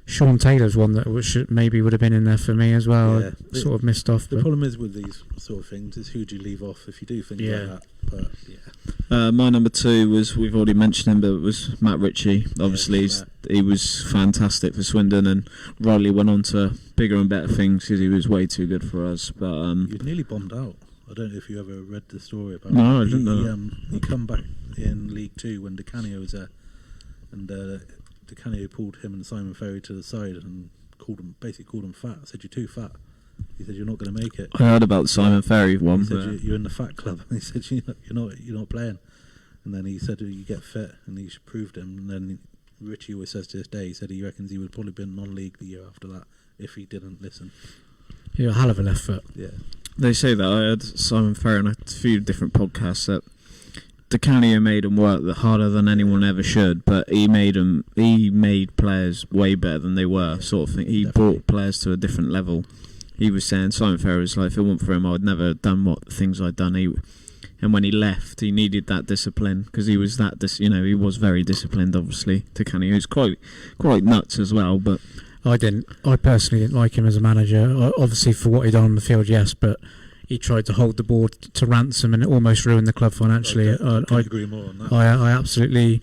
Sean Taylor's one that maybe would have been in there for me as well. Yeah. I sort of missed off. The but- problem is with these sort of things is who do you leave off if you do things Yeah. like that. But yeah, My number two was, we've already mentioned him, but it was Matt Ritchie. Obviously, Matt. he was fantastic for Swindon, and Riley went on to bigger and better things because he was way too good for us. But he was nearly bombed out. I don't know if you ever read the story about. No, him. I didn't know. He come back in League Two when DeCanio was there, and DeCanio pulled him and Simon Ferry to the side and basically called him fat. Said, "You're too fat." He said, "You're not going to make it." I heard about the Simon Ferry one. He said, But "You're in the fat club." And he said, "You're not playing." And then he said, "You get fit," and he proved him. And then Ritchie always says to this day, he said he reckons he would probably been non-league the year after that if he didn't listen. Yeah, a hell of a left foot. Yeah, they say that. I heard Simon Ferry on a few different podcasts that DeCanio made him work harder than anyone ever should, but he made players way better than they were, sort of thing. He Definitely. brought players to a different level. He was saying, Simon Ferry was like, if it weren't for him, I would never have done what things I'd done. And when he left, he needed that discipline because he was he was very disciplined. Obviously, DeCanio was quite nuts as well, but I personally didn't like him as a manager. Obviously, for what he'd done on the field, yes, but he tried to hold the board to ransom, and it almost ruined the club financially. I couldn't agree more on that. I absolutely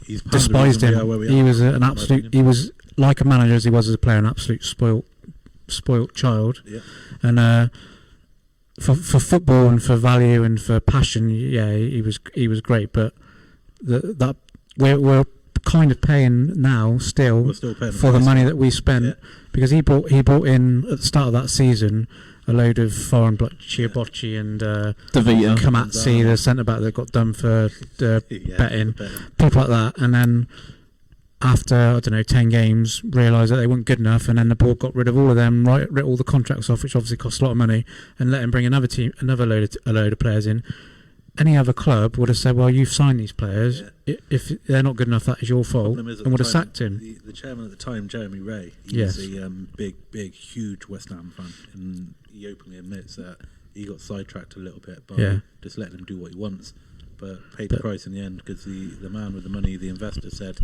He's part of the despised reason we are him. where we He are, was in an my absolute. opinion. He was like a manager as he was as a player, an absolute spoilt child. Yeah. And for football and for value and for passion, yeah, he was great. But that we're kind of paying now still We're still paying for the price. money that we spent, Yeah. because he brought in at the start of that season a load of foreign blood, Chiabocci and DeVita. Kamatsi, the centre back that got done for Yeah, betting, people like that, and then after 10 games realised that they weren't good enough, and then the board got rid of all of them, writ all the contracts off, which obviously cost a lot of money, and let him bring another load of players in. Any other club would have said, well, you've signed these players, if they're not good enough, that is your fault, Problem is, at and would the have time, sacked him. The chairman at the time, Jeremy Ray, he Yes. was a big, huge West Ham fan, and he openly admits that he got sidetracked a little bit by just letting him do what he wants, but paid the price in the end because the man with the money, the investor, said,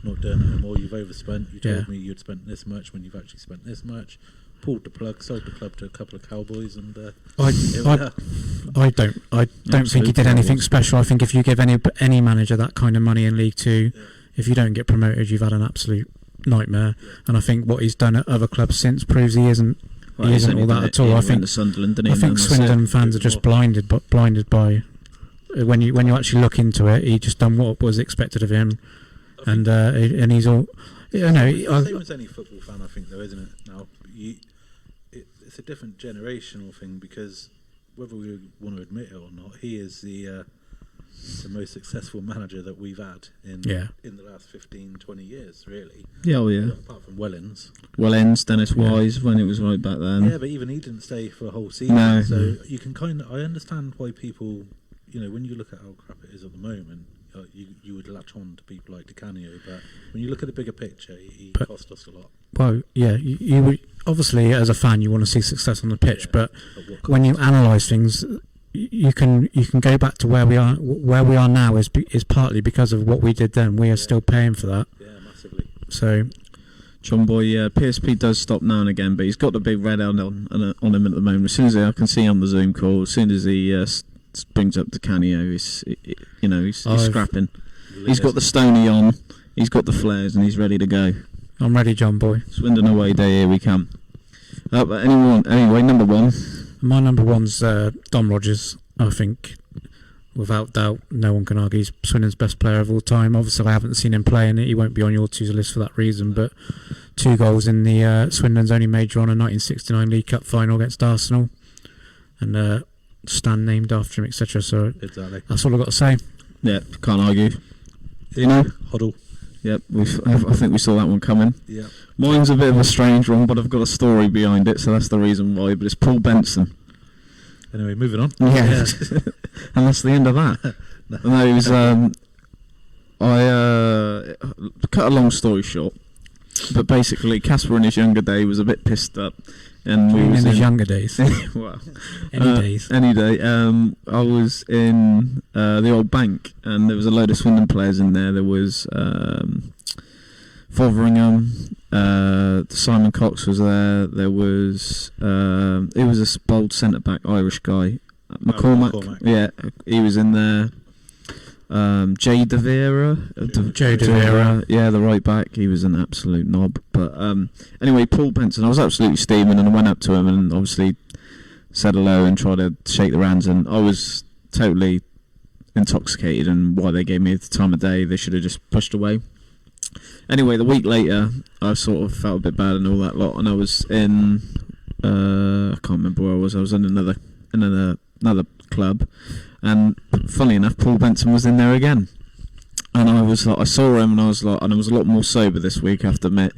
"Not doing it anymore. You've overspent. You told me you'd spent this much when you've actually spent this much." Pulled the plug, sold the club to a couple of cowboys, and I don't think he did anything special. I think if you give any manager that kind of money in League Two, if you don't get promoted, you've had an absolute nightmare. And I think what he's done at other clubs since proves he isn't all that at all. I think Swindon fans are just blinded by when you actually look into it. He just done what was expected of him, and he's all. Same as any football fan, I think, though, isn't it? Now, it's a different generational thing because whether we want to admit it or not, he is the the most successful manager that we've had in the last 15, 20 years, really. Yeah, oh yeah. Apart from Wellens, Dennis Wise, when it was right back then. Yeah, but even he didn't stay for a whole season. No. So you can I understand why people, when you look at how crap it is at the moment, you would latch on to people like Di Canio, but when you look at the bigger picture, he cost us a lot. Well, yeah, you would, obviously as a fan you want to see success on the pitch, but when you analyse things, you can go back to where we are. Where we are now is partly because of what we did then. We are still paying for that. Yeah, massively. So, John Boy, PSP does stop now and again, but he's got the big red on him at the moment. As soon as I can see on the Zoom call, as soon as he brings up the Canio, he's scrapping. He's got the Stony on, he's got the flares, and he's ready to go. I'm ready, John Boy. Swindon away day, here we come. But anyway, number one. My number one's Dom Rogers. I think, without doubt, no one can argue he's Swindon's best player of all time. Obviously, I haven't seen him play, and he won't be on your twos list for that reason. But 2 goals in the Swindon's only major honour 1969 League Cup final against Arsenal, and stand named after him, etc. So exactly. That's all I've got to say. Yeah, can't argue. Oddle. Yep, I think we saw that one coming. Yeah. Mine's a bit of a strange one, but I've got a story behind it, so that's the reason why. But it's Paul Benson. Anyway, moving on. Yeah. And that's the end of that. No, it was. I cut a long story short, but basically, Casper in his younger day was a bit pissed up, and we was in his younger days. Well, any day. I was in the old bank, and there was a load of Swindon players in there. There was Fotheringham, Simon Cox was there. There was it was a bold centre back Irish guy, McCormack. Yeah, he was in there. Jay De Vera, yeah, the right back. He was an absolute knob. But anyway, Paul Benson, I was absolutely steaming, and I went up to him and obviously said hello and tried to shake their hands, and I was totally intoxicated, and why they gave me the time of day, they should have just pushed away. Anyway, the week later, I sort of felt a bit bad and all that lot, and I was in I can't remember where I was. I was in another club, and funnily enough, Paul Benson was in there again. And I was like, I saw him, and I was like, and I was a lot more sober this week, I have to admit.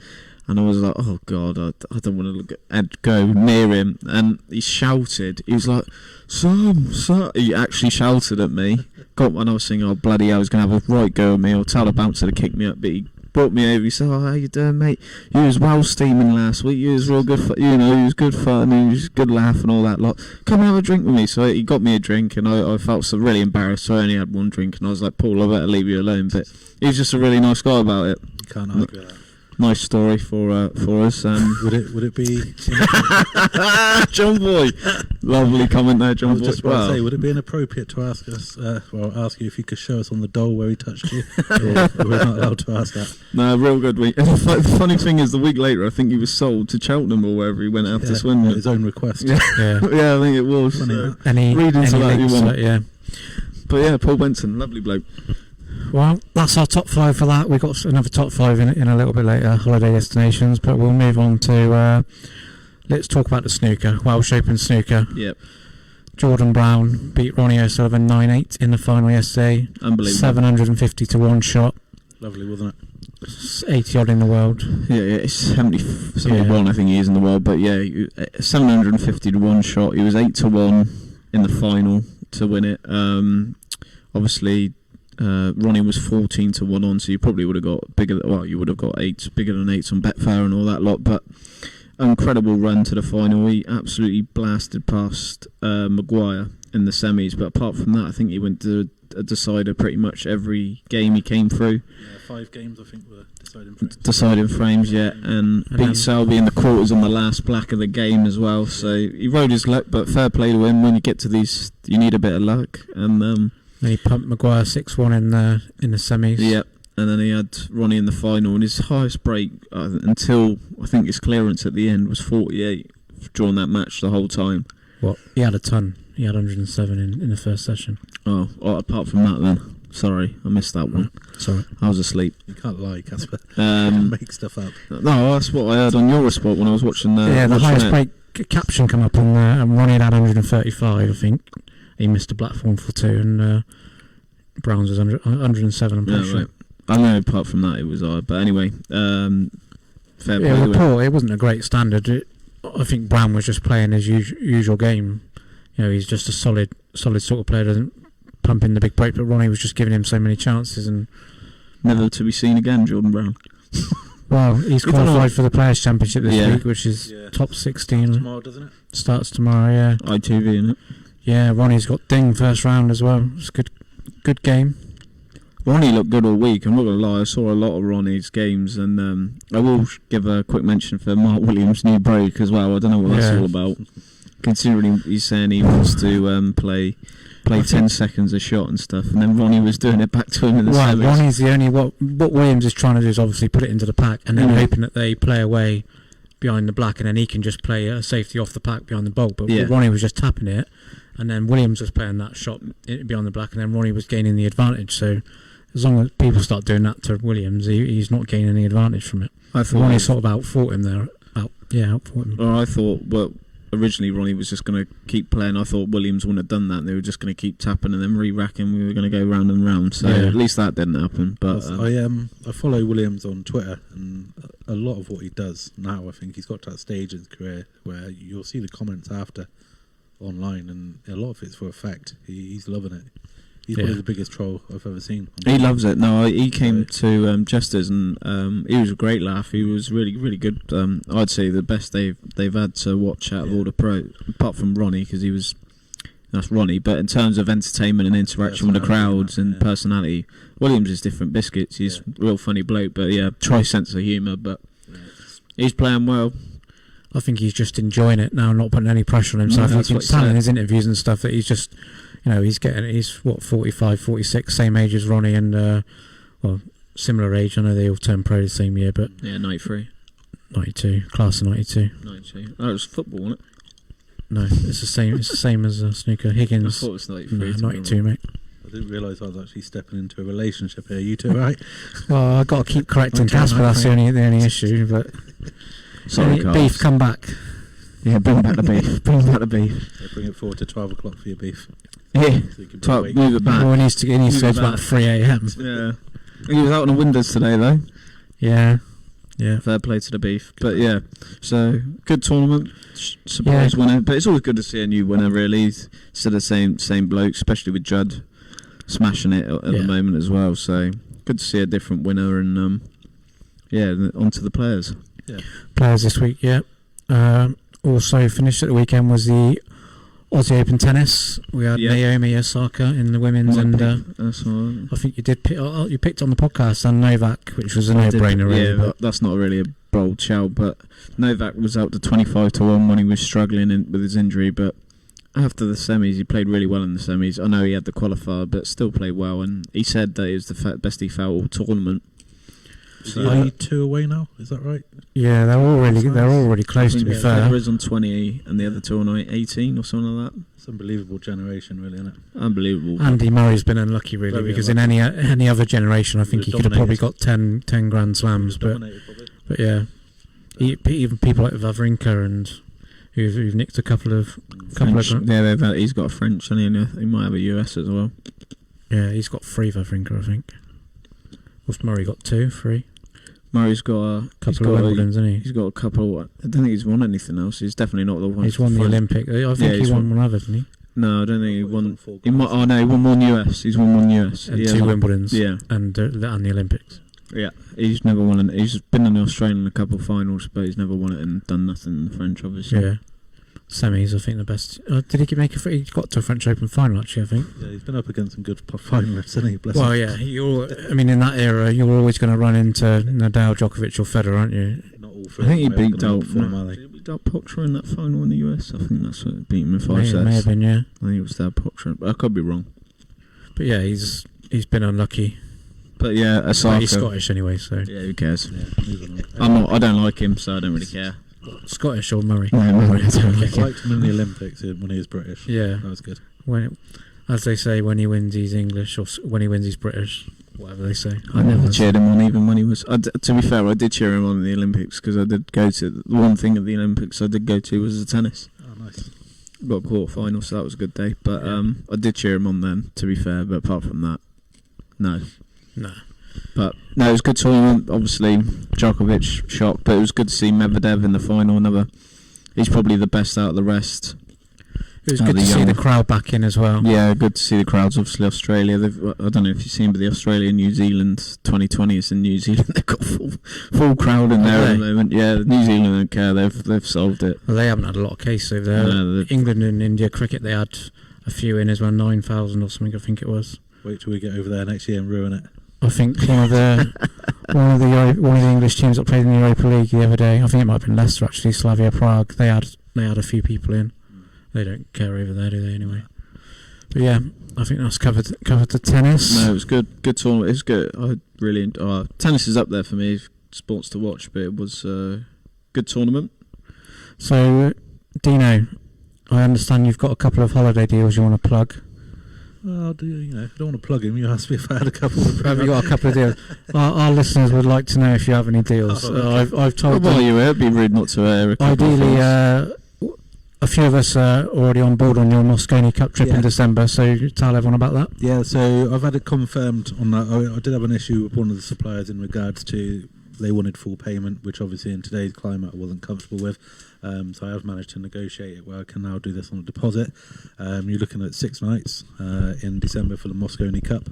And I was like, oh God, I don't want to go near him. And he shouted, he was like, Sam. He actually shouted at me. And I was thinking, oh bloody hell, I was going to have a right go at me. I'll tell the bouncer to kick me up. But he brought me over. He said, oh, how you doing, mate? You was well steaming last week. You was real good fun. You was good fun. And you was good laugh and all that lot. Come and have a drink with me. So he got me a drink, and I felt so really embarrassed. So I only had one drink, and I was like, Paul, I better leave you alone. But he was just a really nice guy about it. Can't argue with that. Nice story for us. Would it be John Boy? Lovely comment there, John I was Boy. just about to say, would it be inappropriate to ask us? Ask you if you could show us on the doll where he touched you. Or we're not allowed to ask that. No, real good week. And the funny thing is, the week later, I think he was sold to Cheltenham or wherever he went after Swindon. At his own request. Yeah, I think it was. Any read into that links, you want. yeah. But yeah, Paul Benson, lovely bloke. Well, that's our top 5 for that. We've got another top 5 in a little bit later, holiday destinations, but we'll move on to let's talk about the snooker, Welsh Open snooker. Yep. Jordan Brown beat Ronnie O'Sullivan 9-8 in the final yesterday. Unbelievable. 750 to 1 shot. Lovely, wasn't it? 80 odd in the world. Yeah, it's 71 I think he is in the world, but yeah, 750 to 1 shot. He was 8 to 1 in the final to win it. Obviously, Ronnie was 14 to 1 on, so you probably would have got bigger. Well, you would have got bigger than 8s on Betfair and all that lot. But incredible run to the final. He absolutely blasted past Maguire in the semis. But apart from that, I think he went to a decider pretty much every game he came through. Yeah, 5 games I think were deciding frames. Deciding frames, yeah, and beat Selby in the quarters on the last black of the game as well. So he rode his luck, but fair play to him. When you get to these, you need a bit of luck, and then he pumped Maguire 6-1 in the semis. Yep, and then he had Ronnie in the final, and his highest break until I think his clearance at the end was 48 during that match the whole time. What? He had a ton. He had 107 in the first session. Oh, apart from that then. Sorry, I missed that one. Sorry. I was asleep. You can't lie, Casper. Make stuff up. No, that's what I heard on Eurosport when I was watching the highest break caption come up on there, and Ronnie had 135, I think. He missed a platform for 2, and Brown's was 107. I'm pretty sure. Right. I know. Apart from that, it was odd. But anyway, fair play. Yeah, Paul, it wasn't a great standard. I think Brown was just playing his usual game. He's just a solid sort of player. Doesn't pump in the big break, but Ronnie was just giving him so many chances and never to be seen again. Jordan Brown. Well, he's qualified for the Players' Championship this week, which is top 16. Tomorrow, doesn't it? Starts tomorrow, yeah. ITV, isn't it? Yeah, Ronnie's got ding first round as well. It's a good game. Ronnie looked good all week. I'm not going to lie, I saw a lot of Ronnie's games, and I will give a quick mention for Mark Williams' new break as well. I don't know what that's all about. Considering he's saying he wants to play 10 seconds a shot and stuff, and then Ronnie was doing it back to him in the semis. Ronnie's the only... What Williams is trying to do is obviously put it into the pack, and then hoping that they play away behind the black, and then he can just play a safety off the pack behind the bulk. But Ronnie was just tapping it, and then Williams was playing that shot behind the black, and then Ronnie was gaining the advantage. So as long as people start doing that to Williams, he's not gaining any advantage from it. I thought Ronnie sort of outfought him there. Outfought him. Well, I thought... Originally, Ronnie was just going to keep playing. I thought Williams wouldn't have done that. They were just going to keep tapping and then re-racking. We were going to go round and round. So at least that didn't happen. But I follow Williams on Twitter, and a lot of what he does now, I think he's got to that stage in his career where you'll see the comments after online, and a lot of it's for effect. He's loving it. He's one of the biggest troll I've ever seen. He loves it. No, he came to Jesters, and he was a great laugh. He was really, really good. I'd say the best they've had to watch out of all the pros, apart from Ronnie, because that's Ronnie. But in terms of entertainment and interaction with the crowds and personality, Williams is different biscuits. He's a real funny bloke, but try sense of humour. But he's playing well. I think he's just enjoying it now, not putting any pressure on himself. That's He's telling in his interviews and stuff that he's just, he's 45, 46, same age as Ronnie, and similar age. I know they all turned pro the same year, but 93, 92, class of 92. 92. Oh, it was football, wasn't it? No, it's the same. It's the same as Snooker. Higgins. I thought it was 93. No, 92, mate. I didn't realise I was actually stepping into a relationship here. You two, right? Well, I've got to keep correcting Casper. That's the only issue. But sorry, beef, come back. Yeah, bring back the beef. Bring back the beef. Yeah, bring it forward to 12 o'clock for your beef. Yeah, So move it back. Well, he needs to go to about 3 a.m. Yeah, he was out on the windows today though. Yeah. Fair play to the beef. But so good tournament. Surprise winner. But it's always good to see a new winner. Really, instead of same bloke, especially with Judd smashing it at the moment as well. So good to see a different winner, and on to the players. Yeah. Players this week. Also finished at the weekend was the Aussie Open tennis. We had Naomi Osaka in the women's, and I think you did you picked on the podcast and Novak, which was a no-brainer. Really, but that's not really a bold shout. But Novak was out to 25-1 when he was struggling with his injury. But after the semis, he played really well in the semis. I know he had the qualifier, but still played well. And he said that it was the best he felt all tournament. So are you 2 away now? Is that right? Yeah, they're all really close, to be fair. Federer's on 20 and the other two on 18 or something like that. It's an unbelievable generation, really, isn't it? Unbelievable. Andy Murray's been unlucky, really, because in any other generation, I think he could have probably got 10 Grand Slams. But yeah, even people like Wawrinka and who've nicked a couple of. He's got a French, and he might have a US as well. Yeah, he's got 3 Wawrinka, I think. What's Murray got? 2, 3. Murray's got a couple of Wimbledons, hasn't he? He's got a couple. I don't think he's won anything else. He's definitely not the one. He's won the Olympic. I think he won one other, didn't he? No, I don't think he won. He might. Oh no, he won one US. He's won one US. And 2 Wimbledons. Yeah, and the Olympics. Yeah, he's never won. He's been in the Australian in a couple of finals, but he's never won it and done nothing in the French, obviously. Yeah. Semis, I think the best. Did he make he got to a French Open final, actually, I think. Yeah, he's been up against some good finalists, hasn't he? Bless well, him. yeah. In that era, you're always going to run into Nadal, Djokovic, or Federer, aren't you? Not all 3. I think he beat Del Pocher in that final in the US. I think that's what beat him in 5 sets. May have been, yeah. I think it was Del Pocher, but I could be wrong. But yeah, he's been unlucky. But yeah, Osaka. He's Scottish anyway, so yeah, who cares? Yeah, I don't like him, so I don't really care. Scottish or Murray? No, Murray. I liked him in the Olympics when he was British. Yeah, that was good. As they say, when he wins, he's English, or when he wins, he's British. Whatever they say. I never cheered him on, even when he was. To be fair, I did cheer him on in the Olympics because I did go to the one thing at the Olympics I did go to was the tennis. Oh, nice. Got a quarter final, so that was a good day. But I did cheer him on then. To be fair, but apart from that, No. No. But no, it was a good tournament. Obviously, Djokovic shocked, but it was good to see Medvedev in the final. He's probably the best out of the rest. It was good to see the crowd back in as well. Yeah, good to see the crowds. Obviously, Australia. I don't know if you've seen, but the Australia-New Zealand 2020 is in New Zealand. They've got full crowd in there at the moment. Yeah, New Zealand don't care. They've solved it. Well, they haven't had a lot of cases over there. No, England and India cricket, they had a few in as well, 9,000 or something. I think it was. Wait till we get over there next year and ruin it. I think one of the English teams that played in the Europa League the other day, I think it might have been Leicester actually, Slavia Prague. They had a few people in. They don't care over there, do they? Anyway. But yeah, I think that's covered the tennis. No, it was good tournament. It was good. I really tennis is up there for me, sports to watch, but it was a good tournament. So, Dino, I understand you've got a couple of holiday deals you want to plug. Well, I don't want to plug him. You asked me if I had a couple. Have you got a couple of deals? Our listeners would like to know if you have any deals. I've told them. Well, you it'd be rude not to air. Ideally, a few of us are already on board on your Mosconi Cup trip in December, so tell everyone about that. Yeah, so I've had it confirmed on that. I did have an issue with one of the suppliers in regards to they wanted full payment, which obviously in today's climate I wasn't comfortable with. So I have managed to negotiate it where I can now do this on a deposit. You're looking at 6 nights in December for the Mosconi Cup.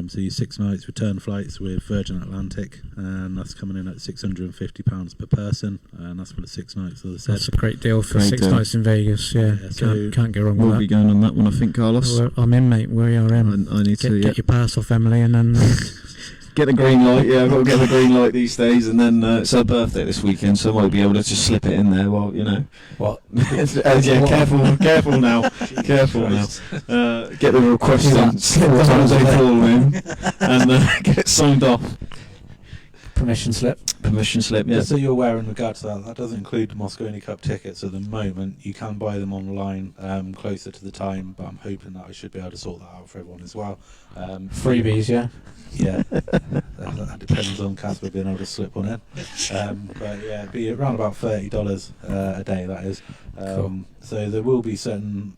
So you 6 nights return flights with Virgin Atlantic, and that's coming in at £650 per person, and that's for the 6 nights, as I said. That's a great deal for 6 nights in Vegas. Yeah, so can't go wrong with that. We'll be going on that one, I think, Carlos. I'm in, mate. We are in. I need to get your pass off Emily, and then get the green light. Yeah, I've got to get the green light these days, and then it's her birthday this weekend, so I might be able to just slip it in there. Well, what? Yeah, careful now. Careful now. Get the request in, slip the holiday form in, and get it signed off. Permission slip. Yeah. So you're aware in regard to that doesn't include the Mosconi Cup tickets at the moment. You can buy them online closer to the time, but I'm hoping that I should be able to sort that out for everyone as well. Freebies, yeah. Yeah, that depends on Casper being able to slip one in. But yeah, it'd be around about $30 a day. That is. Cool. So there will be certain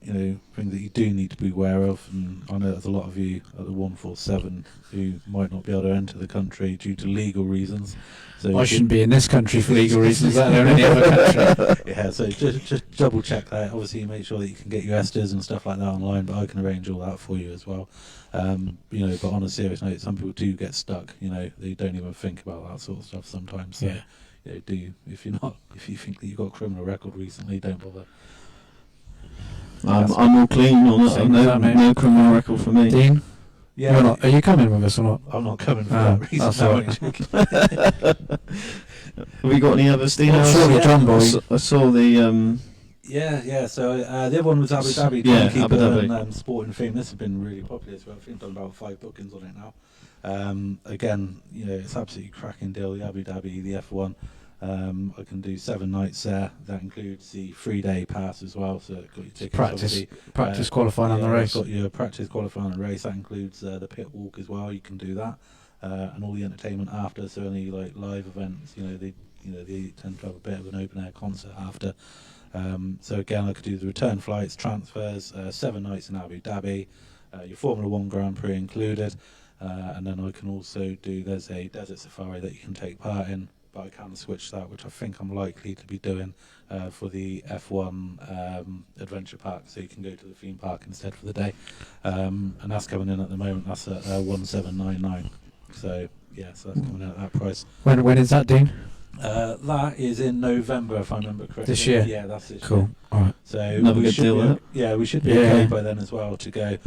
things that you do need to be aware of, and I know there's a lot of you at the 147 who might not be able to enter the country due to legal reasons. So I shouldn't be in this country for legal reasons, let alone any other country. Yeah, so just double check that. Obviously, make sure that you can get your Estes and stuff like that online, but I can arrange all that for you as well. But on a serious note, some people do get stuck. They don't even think about that sort of stuff sometimes. So, yeah. If you think that you've got a criminal record recently, don't bother. I'm all clean on that. No criminal record for me. Dean? Yeah. Are you coming with us or not? I'm not coming for that reason. Have we got any others, Dean? John Boy. I saw the. Yeah. So the other one was Abu Dhabi. Yeah, Abu Dhabi. And Sporting Theme. This has been really popular as well. I think I've done about 5 bookings on it now. Again, it's absolutely cracking deal. The Abu Dhabi, the F1. I can do 7 nights there. That includes the 3-day pass as well. So got your tickets. Practice qualifying on the race. Got your practice qualifying on the race. That includes the pit walk as well. You can do that, and all the entertainment after. So any like live events, they tend to have a bit of an open air concert after. So again, I could do the return flights, transfers, 7 nights in Abu Dhabi, your Formula 1 Grand Prix included, and then I can also do. There's a desert safari that you can take part in. But I can switch that, which I think I'm likely to be doing for the F1 Adventure Park, so you can go to the theme park instead for the day. And that's coming in at the moment. That's at 1799. So that's coming in at that price. When is that, Dean? That is in November, if I remember correctly. This year? Yeah, that's this cool. year. All right. So another good deal. We should be okay by then as well to go.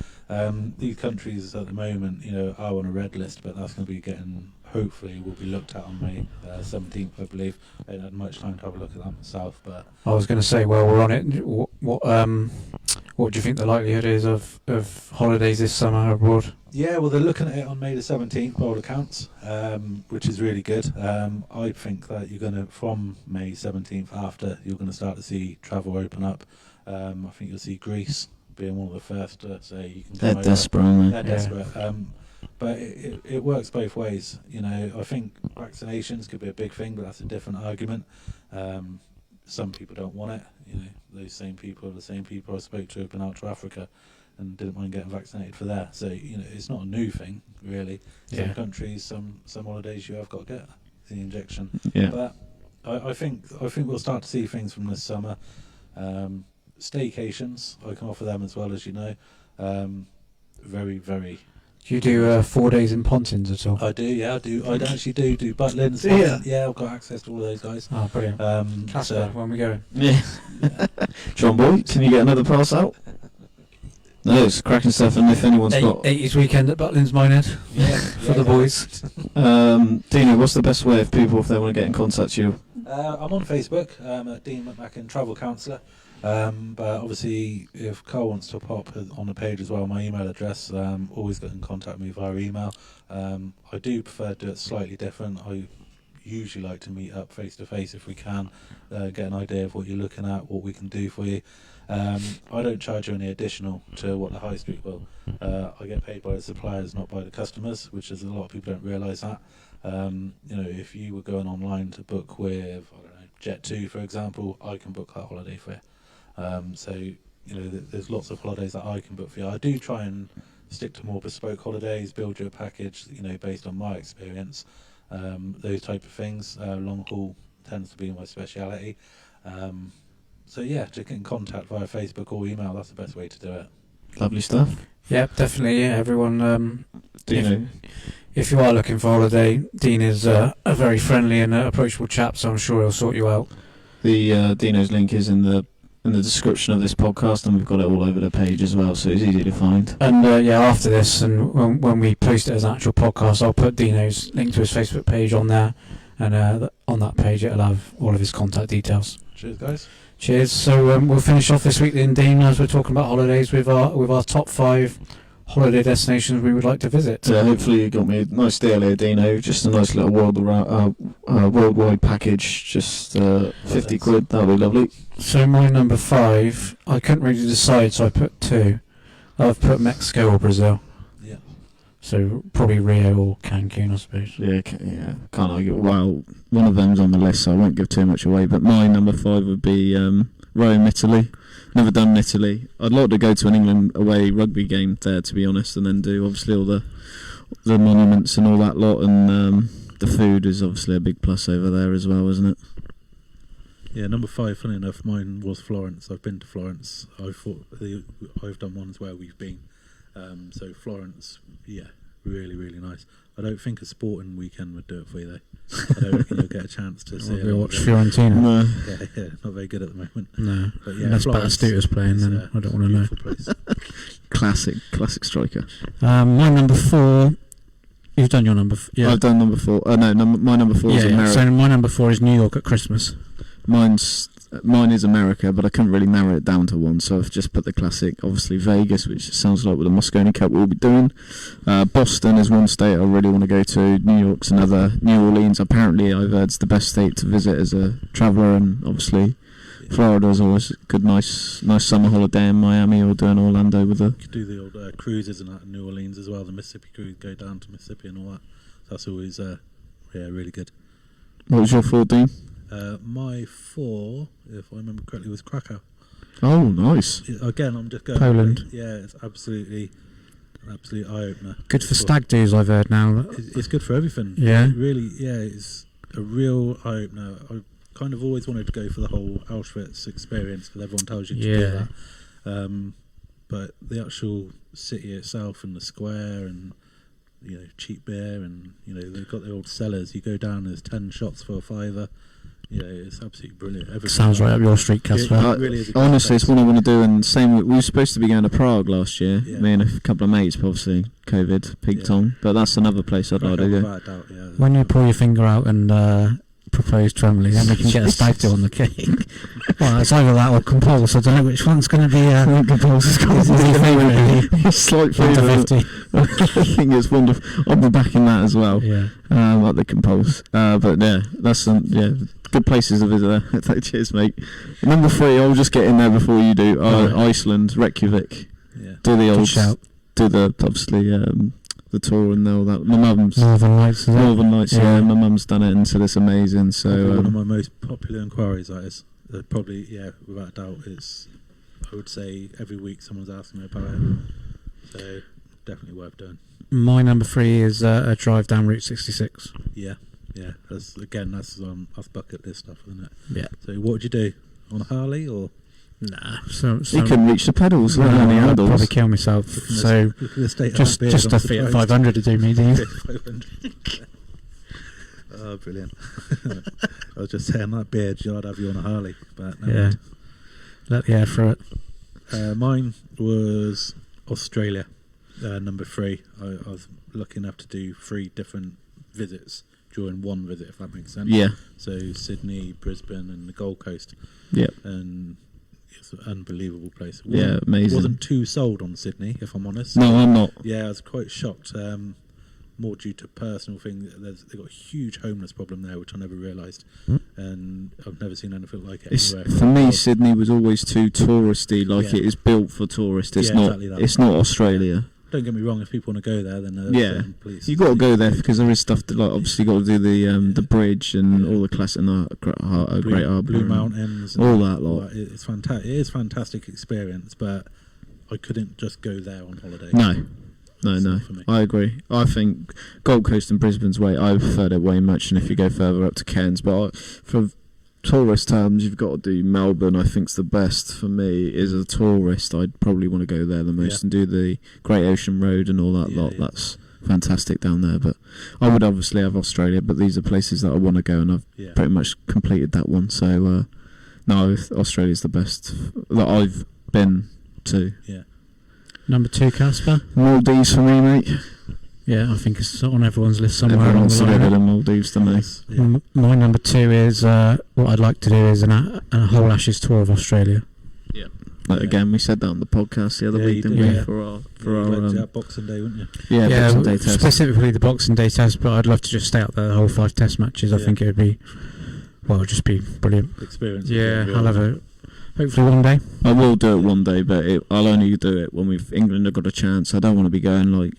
These countries at the moment, are on a red list, but that's going to be getting. Hopefully will be looked at on May 17th, I believe. I haven't had much time to have a look at that myself, but I was going to say, well, we're on it. What do you think the likelihood is of holidays this summer abroad? Yeah, well, they're looking at it on May the 17th, by all accounts, which is really good. I think that you're going to, from May 17th after, you're going to start to see travel open up. I think you'll see Greece being one of the first to say you can come over. They're desperate, aren't they? They're desperate. But it works both ways. I think vaccinations could be a big thing, but that's a different argument. Some people don't want it. Those same people are the same people I spoke to who've been out to Africa. and didn't mind getting vaccinated for that. So it's not a new thing really. Some countries, some holidays you have got to get the injection. Yeah. But I think we'll start to see things from this summer. Staycations, I can offer them as well, as you know. Very, very. Do you do 4 days in Pontins at all? I do, yeah, I do. I actually do Butlins. Yeah, I've got access to all those guys. Oh, brilliant. Casper, when we going? Yeah. John Boy, can you get another pass out? No, it's cracking stuff, and if anyone's got 80s weekend at Butlins Minehead for the boys. Dino, what's the best way if they want to get in contact with you? I'm on Facebook at Dean McMacken Travel Counsellor. But obviously, if Carl wants to pop on the page as well, my email address, always get in contact with me via email. I do prefer to do it slightly different. I usually like to meet up face to face if we can, get an idea of what you're looking at, what we can do for you. I don't charge you any additional to what the high street will. I get paid by the suppliers, not by the customers, which is a lot of people don't realise that. If you were going online to book with, I don't know, Jet2 for example, I can book that holiday for you. There's lots of holidays that I can book for you. I do try and stick to more bespoke holidays, build you a package, based on my experience. Those type of things. Long haul tends to be my speciality. To get in contact via Facebook or email, that's the best way to do it. Lovely stuff. Yeah, definitely. Yeah, everyone. If you are looking for a holiday, Dean is a very friendly and approachable chap, so I'm sure he'll sort you out. The Dino's link is in the description of this podcast, and we've got it all over the page as well, so it's easy to find. And after this, and when we post it as an actual podcast, I'll put Dino's link to his Facebook page on there, and on that page it'll have all of his contact details. Cheers, guys. Cheers. So we'll finish off this week then, Dean, as we're talking about holidays with our top 5 holiday destinations we would like to visit. Hopefully you got me a nice deal here, Dino. Just a nice little worldwide package, just 50 quid. That'll be lovely. So my number 5, I couldn't really decide, so I put 2. I've put Mexico or Brazil. Yeah. So probably Rio or Cancun, I suppose. Yeah, can't argue. Well, one of them's on the list, so I won't give too much away. But my number 5 would be Rome, Italy. Never done Italy. I'd like to go to an England away rugby game there, to be honest, and then do obviously all the monuments and all that lot. And the food is obviously a big plus over there as well, isn't it? Yeah, number 5, funny enough, mine was Florence. I've been to Florence. I've done ones where we've been. So Florence, yeah, really, really nice. I don't think a sporting weekend would do it for you, though. I don't reckon you'll get a chance to see it. Watch Fiorentina. No. Yeah, not very good at the moment. No, but yeah, unless Batistuta's playing, then I don't want to know. Place. Classic striker. My number 4. You've done your number. Yeah, I've done number 4. My number 4 is America. So my number 4 is New York at Christmas. Mine is America, but I couldn't really narrow it down to one, so I've just put the classic, obviously Vegas, which sounds like with the Moscone Cup we'll be doing. Boston is one state I really want to go to. New York's another. New Orleans, apparently I've heard, it's the best state to visit as a traveller, and obviously Florida's always a good, nice summer holiday in Miami or doing Orlando with You could do the old cruises and that in New Orleans as well. The Mississippi cruise, go down to Mississippi and all that. That's always really good. What was your 4, Dean? My 4, if I remember correctly, was Krakow. Oh, nice. Again, I'm just going Poland. Yeah, it's absolute eye-opener. Good for stag do's, I've heard now. It's good for everything. Yeah. It really, it's a real eye-opener. I kind of always wanted to go for the whole Auschwitz experience because everyone tells you to do that. But the actual city itself and the square and cheap beer and they've got the old cellars. You go down, there's 10 shots for a $5. It's absolutely brilliant. Everything sounds right up your street, Casper. It really is. Honestly, it's what I want to do. And same, we were supposed to be going to Prague last year. Yeah. Me and a couple of mates, but obviously COVID peaked on. But that's another place I'd like to go. Doubt, when you pull your finger out and propose to Emily, then we can get a stag do on the cake. Well, it's either that or compulse. I don't know which one's going to be. Compulse is going to be slight favourite. I think it's wonderful. I'll be backing that as well. Yeah. Like the compulse. But yeah, that's good places to visit there. Cheers, mate. Number 3, I'll just get in there before you do. Iceland, Reykjavik. Yeah. Do the old. shout. Do the obviously the tour and all that. My mum's Northern Lights. Northern Lights. Yeah, my mum's done it, and so it's amazing. So one of my most popular inquiries. That is probably without a doubt. It's I would say every week someone's asking me about it. So definitely worth doing. My number 3 is a drive down Route 66. Yeah. That's bucket list stuff, isn't it? Yeah. So what would you do on a Harley or? Nah. You couldn't reach the pedals. No, only I'd handles. probably kill myself. So just a Fiat 500 to do me, do you? 500. Oh, brilliant! I was just saying that beard, I'd have you on a Harley, but no. Yeah. Let the air through it. Mine was Australia, number 3. I was lucky enough to do 3 different visits during one visit, if that makes sense. Yeah. So Sydney, Brisbane, and the Gold Coast. Yeah. And it's an unbelievable place. Yeah, amazing. Wasn't too sold on Sydney, if I'm honest. No, I'm not. Yeah, I was quite shocked. More due to personal things. They've got a huge homeless problem there, which I never realised, and I've never seen anything like it anywhere. For me, Sydney was always too touristy. Like Yeah. it is built for tourists. It's Yeah, not. exactly that. It's not Australia. Don't get me wrong. If people want to go there, then Yeah, please. you got to go there because there is stuff that, like, obviously got to do the bridge and all the classic Great Harbour, Blue and Mountains, all that lot. It's fantastic. It is a fantastic experience, but I couldn't just go there on holiday. No, It's no, not for me. I agree. I think Gold Coast and Brisbane's way. I preferred it way much, and if you go further up to Cairns, but for tourist terms, you've got to do Melbourne. I think's the best for me. As a tourist, I'd probably want to go there the most and do the Great Ocean Road and all that lot. Yeah. That's fantastic down there. But I would obviously have Australia, but these are places that I want to go, and I've pretty much completed that one. So no, Australia's the best that I've been to. Yeah. Number 2, Casper. Maldives for me, mate. Yeah, I think it's on everyone's list somewhere Everyone along wants the to go to line. the Maldives, don't they? Yeah. My number 2 is what I'd like to do is a whole Ashes tour of Australia. Yeah. Like, again, we said that on the podcast the other week, you didn't did, we? yeah. For our Boxing Day, wouldn't you? Boxing Day test. Specifically the Boxing Day test, but I'd love to just stay out there the whole 5 test matches. I think it would be, just be brilliant. Experience. Yeah, I'll have it. Hopefully one day. I will do it one day, but I'll only do it when England have got a chance. I don't want to be going like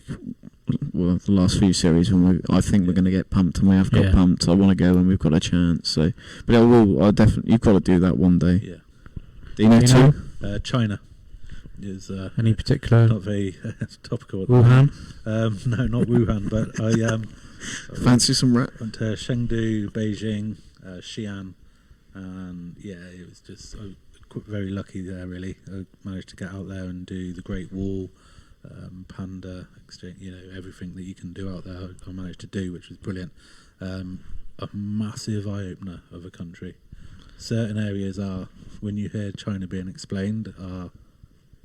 the last few series when I think we're going to get pumped, and we have got pumped. I want to go when we've got a chance. So, but I definitely. You've got to do that one day. Yeah. Do you know too? China is any particular not very topical. Wuhan? No, not Wuhan, but I fancy some rat. went to Chengdu, Beijing, Xi'an, and it was just very lucky there. Really, I managed to get out there and do the Great Wall, Panda exchange. Everything that you can do out there, I managed to do, which was brilliant. A massive eye opener of a country. Certain areas are, when you hear China being explained, are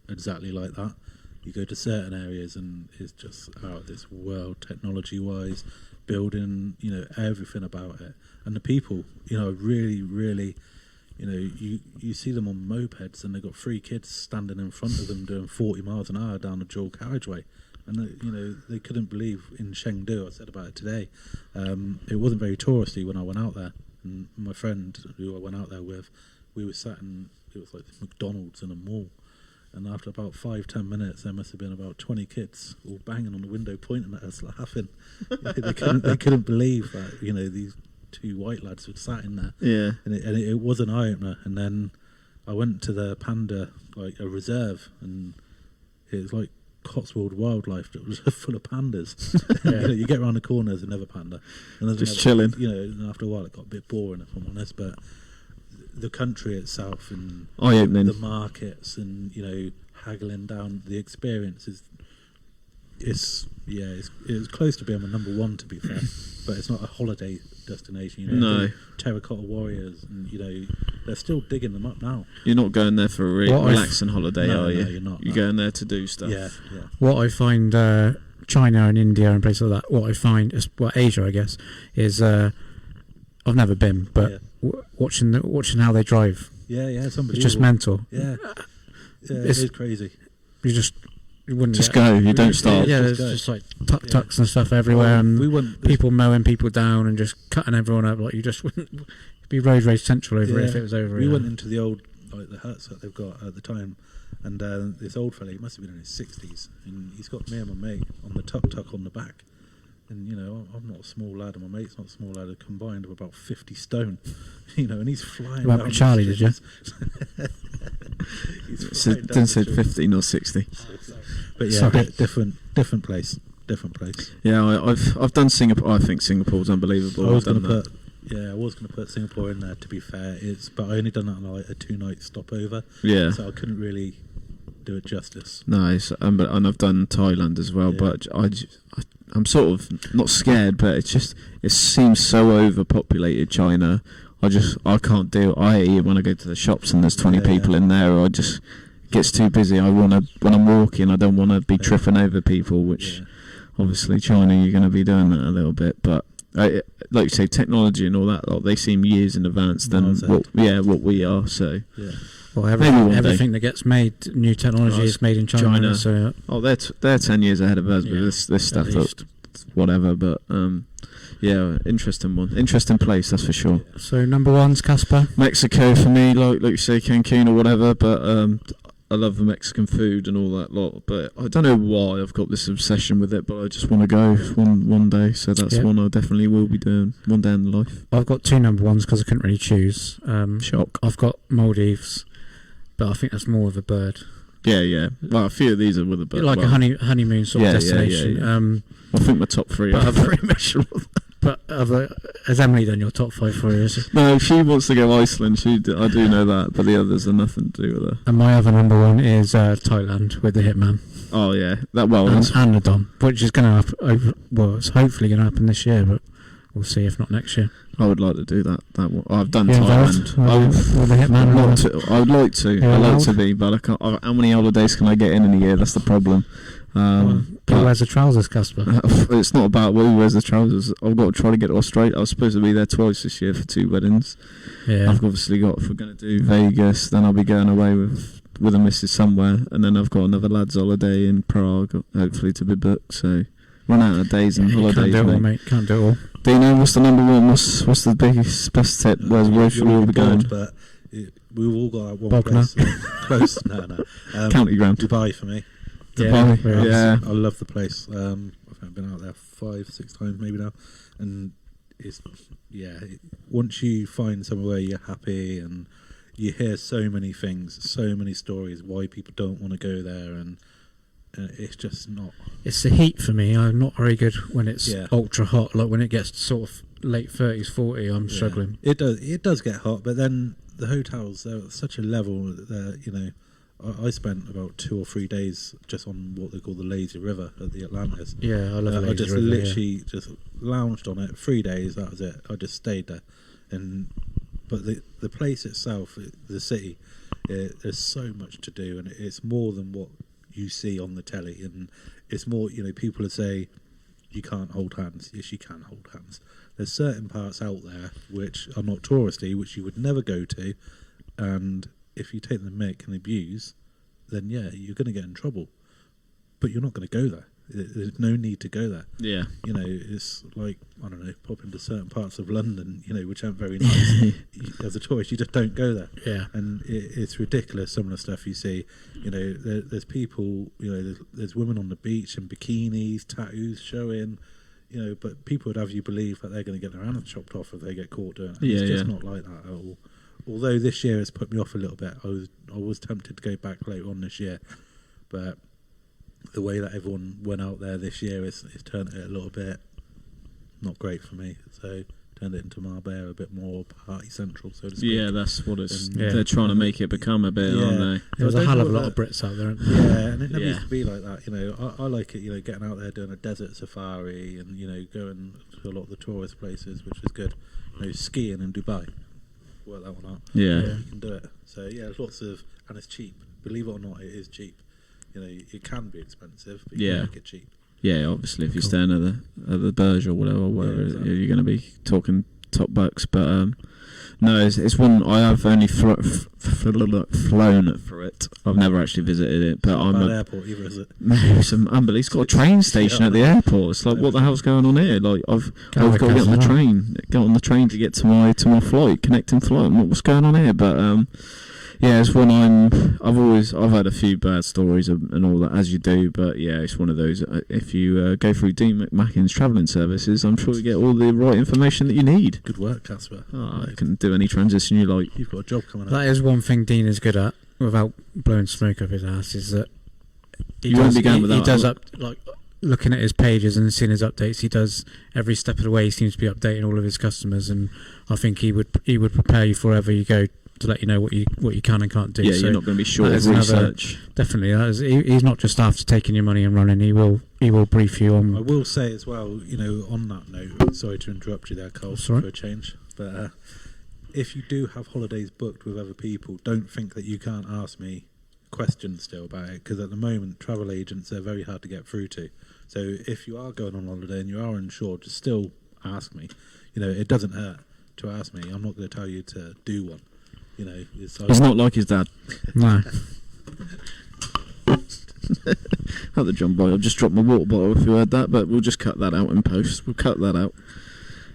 exactly like that. You go to certain areas and it's just out of this world, technology-wise, building, everything about it. And the people, really, really, you see them on mopeds and they've got 3 kids standing in front of them doing 40 miles an hour down a dual carriageway. And, they couldn't believe in Chengdu, I said about it today, it wasn't very touristy when I went out there. And my friend who I went out there with, we were sat in, it was like McDonald's in a mall. And after about 5-10 minutes, there must have been about 20 kids all banging on the window, pointing at us, laughing. They couldn't believe that, these 2 white lads were sat in there. Yeah. And it was an eye opener. And then I went to the Panda, like a reserve, and it was like Cotswold wildlife that was full of pandas. You get around the corner, there's another panda, and there's just another, chilling. And after a while, it got a bit boring, if I'm honest. But the country itself and eye-opening. The markets and haggling down the experience it's close to being my number 1, to be fair. But it's not a holiday destination. No. Terracotta warriors, and they're still digging them up now. You're not going there for a relaxing holiday, No, are you? no, you're not. You're going there to do stuff. Yeah. What I find China and India and places like that, what I find is, Asia, I guess, is I've never been, but watching how they drive. Yeah, it's unbelievable. It's just mental. Yeah, it is crazy. You wouldn't just go. You don't stop. Yeah, there's just like tuk-tuks and stuff everywhere, and people mowing people down and just cutting everyone up. Like, you just wouldn't. It'd be road rage central over it if it was over. We went into the old, the huts that they've got at the time, and this old fella, he must have been in his 60s, and he's got me and my mate on the tuk-tuk on the back, And I'm not a small lad, and my mate's not a small lad. Combined, we're about 50 stone. And he's flying. You went with Charlie, did you? So it didn't say 15 or 60. But yeah, Sorry. different place. Yeah, I've done Singapore. I think Singapore's unbelievable. I was I've going done to that. put Singapore in there. To be fair, but I only done that on like a 2-night stopover. Yeah. So I couldn't really do it justice. Nice, and I've done Thailand as well, Yeah. but I'm sort of not scared, but it seems so overpopulated, China. I can't deal. I hate it when I go to the shops and there's 20 people in there. Or it gets too busy. When I'm walking, I don't want to be tripping over people, which obviously China you're going to be doing that a little bit, but. Like you say, technology and all that, they seem years in advance than what we are. So, well, everything that gets made, new technology is made in China. So, they're 10 years ahead of us with this stuff. Whatever, but interesting one, interesting place, that's for sure. So number one's Casper. Mexico for me, like you say, Cancun or whatever, but I love the Mexican food and all that lot, but I don't know why I've got this obsession with it, but I just want to go one day, so that's one I definitely will be doing one day in life. I've got two number ones because I couldn't really choose. Shock. I've got Maldives, but I think that's more of a bird. Yeah. Well, a few of these are with a bird. Like a honeymoon sort of destination. Yeah. I think my top three are very measurable. But has Emily done your top 5 for you? No, she wants to go Iceland. I do know that, but the others are nothing to do with her. And my other number one is Thailand with the Hitman. Oh yeah, and the Dom, which is going to happen. It's hopefully going to happen this year, but we'll see if not next year. I would like to do that. I've done You're Thailand. With the Hitman. I would like to. You're I'd like allowed? to be, but I can't. How many holidays can I get in a year? That's the problem. Who wears the trousers, Casper? It's not about who wears the trousers. I've got to try to get to Australia. I was supposed to be there twice this year for 2 weddings. Yeah. I've obviously got, if we're going to do Vegas, then I'll be going away with a missus somewhere, and then I've got another lad's holiday in Prague, hopefully to be booked. So run out of days and holidays. Can't do it all, mate. Can't do it all. Dino, what's the number one? What's the biggest best tip? Where should we all be going? But we've all got one Bognor. place close. No. County ground. Dubai for me. Dubai. Yeah. I love the place. I've been out there 5-6 times maybe now, and it's once you find somewhere where you're happy and you hear so many things, so many stories why people don't want to go there, and it's just not. It's the heat for me. I'm not very good when it's ultra hot. Like when it gets sort of late 30s, 40, I'm struggling. It does get hot, but then the hotels, they're at such a level that I spent about 2 or 3 days just on what they call the lazy river at the Atlantis. Yeah, I love the lazy I just river, literally just lounged on it 3 days. That was it. I just stayed there, but the place itself, the city, there's so much to do, and it's more than what you see on the telly. And it's more, people would say you can't hold hands. Yes, you can hold hands. There's certain parts out there which are not touristy, which you would never go to, and if you take the mick and abuse, then you're going to get in trouble. But you're not going to go there. There's no need to go there. Yeah. It's like, I don't know, pop into certain parts of London, which aren't very nice. As a tourist, you just don't go there. Yeah. And it's ridiculous, some of the stuff you see. There's people, there's women on the beach in bikinis, tattoos showing, but people would have you believe that they're going to get their hands chopped off if they get caught doing it. It's just not like that at all. Although this year has put me off a little bit. I was tempted to go back later on this year, but the way that everyone went out there this year has turned it a little bit not great for me. So turned it into Marbella a bit more party central, so to speak. Yeah, that's what it's. They're trying to make it become a bit, aren't they? There's a hell of a lot of Brits out there. Yeah, and it never used to be like that. I like it. Getting out there doing a desert safari and going to a lot of the tourist places, which is good. Skiing in Dubai. Work that one out. Yeah. You can do it. So there's lots of, and it's cheap. Believe it or not, it is cheap. It can be expensive, but you can make it cheap. Yeah, obviously, if you're staying at the Burj or whatever, exactly. You're going to be talking top bucks. But no, it's one I have only flown for it. I've never actually visited it, but I'm an airport either, is it? No, it's unbelievable. It's got a train station at the airport. It's like, what the hell's going on here? Like, I've got to get on the train, to get to my flight, connecting flight. What's going on here? But Yeah, it's one I've had a few bad stories and all that, as you do, but yeah, it's one of those. If you go through Dean McMackin's travelling services, I'm sure you get all the right information that you need. Good work, Casper. I can do any transition you like. You've got a job coming up. That is one thing Dean is good at, without blowing smoke up his ass, is that he You won't be going without he does that. looking at his pages and seeing his updates. He does every step of the way. He seems to be updating all of his customers, and I think he would prepare you for wherever you go to let you know what you can and can't do. Yeah, so you're not going to be short that of is another- research. Definitely, he's not just after taking your money and running. He will brief you I on. will say as well, on that note, sorry to interrupt you there, Cole, That's all right. for a change, but if you do have holidays booked with other people, don't think that you can't ask me questions still about it, because at the moment, travel agents are very hard to get through to. So if you are going on holiday and you are unsure, just still ask me. It doesn't hurt to ask me. I'm not going to tell you to do one. He's not like his dad. No. Not the John Boy. I've just dropped my water bottle if you heard that, but we'll just cut that out in post. We'll cut that out.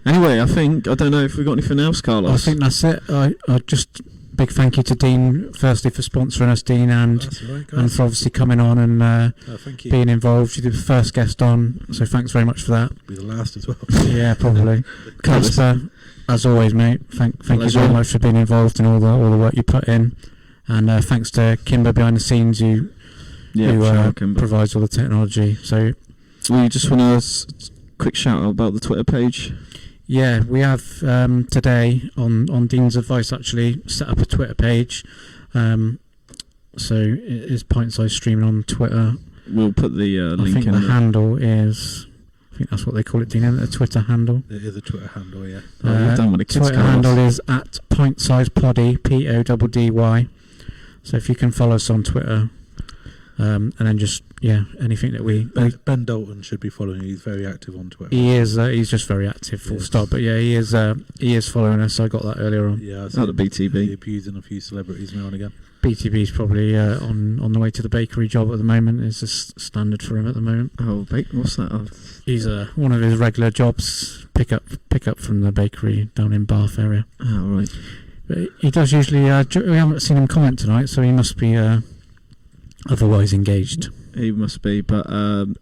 Anyway, I don't know if we've got anything else, Carlos. I think that's it. I just big thank you to Dean, firstly for sponsoring us, Dean, and That's all right, guys. and for obviously coming on and Thank you. being involved. You're the first guest on, so thanks very much for that. Be the last as well. Yeah, probably. Casper, as always, mate. Thank you Pleasure. very much for being involved in all the work you put in, and thanks to Kimber behind the scenes who shout out, Kimber. provides all the technology. So We just want a quick shout out about the Twitter page. yeah, we have today on Dean's advice actually set up a Twitter page. So it is Pint Size Streaming on Twitter. We'll put the I link think in the there. handle is. I think that's what they call it, Dean, isn't it? The Twitter handle. It is a Twitter handle, yeah. We've done with the kids, Twitter Carlos. handle is at Pint Size Poddy, PODDY. So if you can follow us on Twitter, and then just anything that we Ben Dalton should be following you. He's very active on Twitter. he is he's just very active, full Yes. stop. But yeah, he is following us. I got that earlier on. Yeah, I Out of BTB. He's abusing a few celebrities now and again. BTB's probably on the way to the bakery job at the moment. It's just standard for him at the moment. Oh, what's that? Oh, He's one of his regular jobs, pick up from the bakery down in Bath area. oh, right. But he does usually. We haven't seen him comment tonight, so he must be otherwise engaged. He must be, but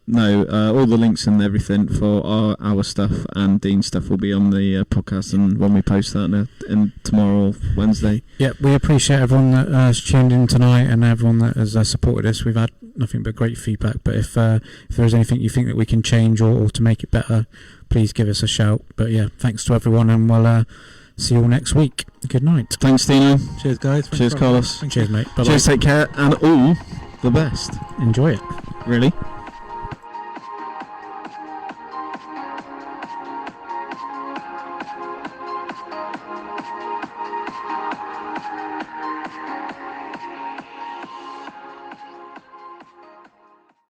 no, all the links and everything for our stuff and Dean's stuff will be on the podcast, and when we post that in tomorrow, Wednesday. Yeah, we appreciate everyone that has tuned in tonight and everyone that has supported us. We've had nothing but great feedback, but if there is anything you think that we can change or to make it better, please give us a shout. But yeah, thanks to everyone, and we'll see you all next week. Good night. Thanks, Dino. Cheers, guys. Thanks Cheers, for having us. Carlos. Thank Cheers, you. mate. Bye-bye. Cheers, take care, and all the best. Enjoy it. Really?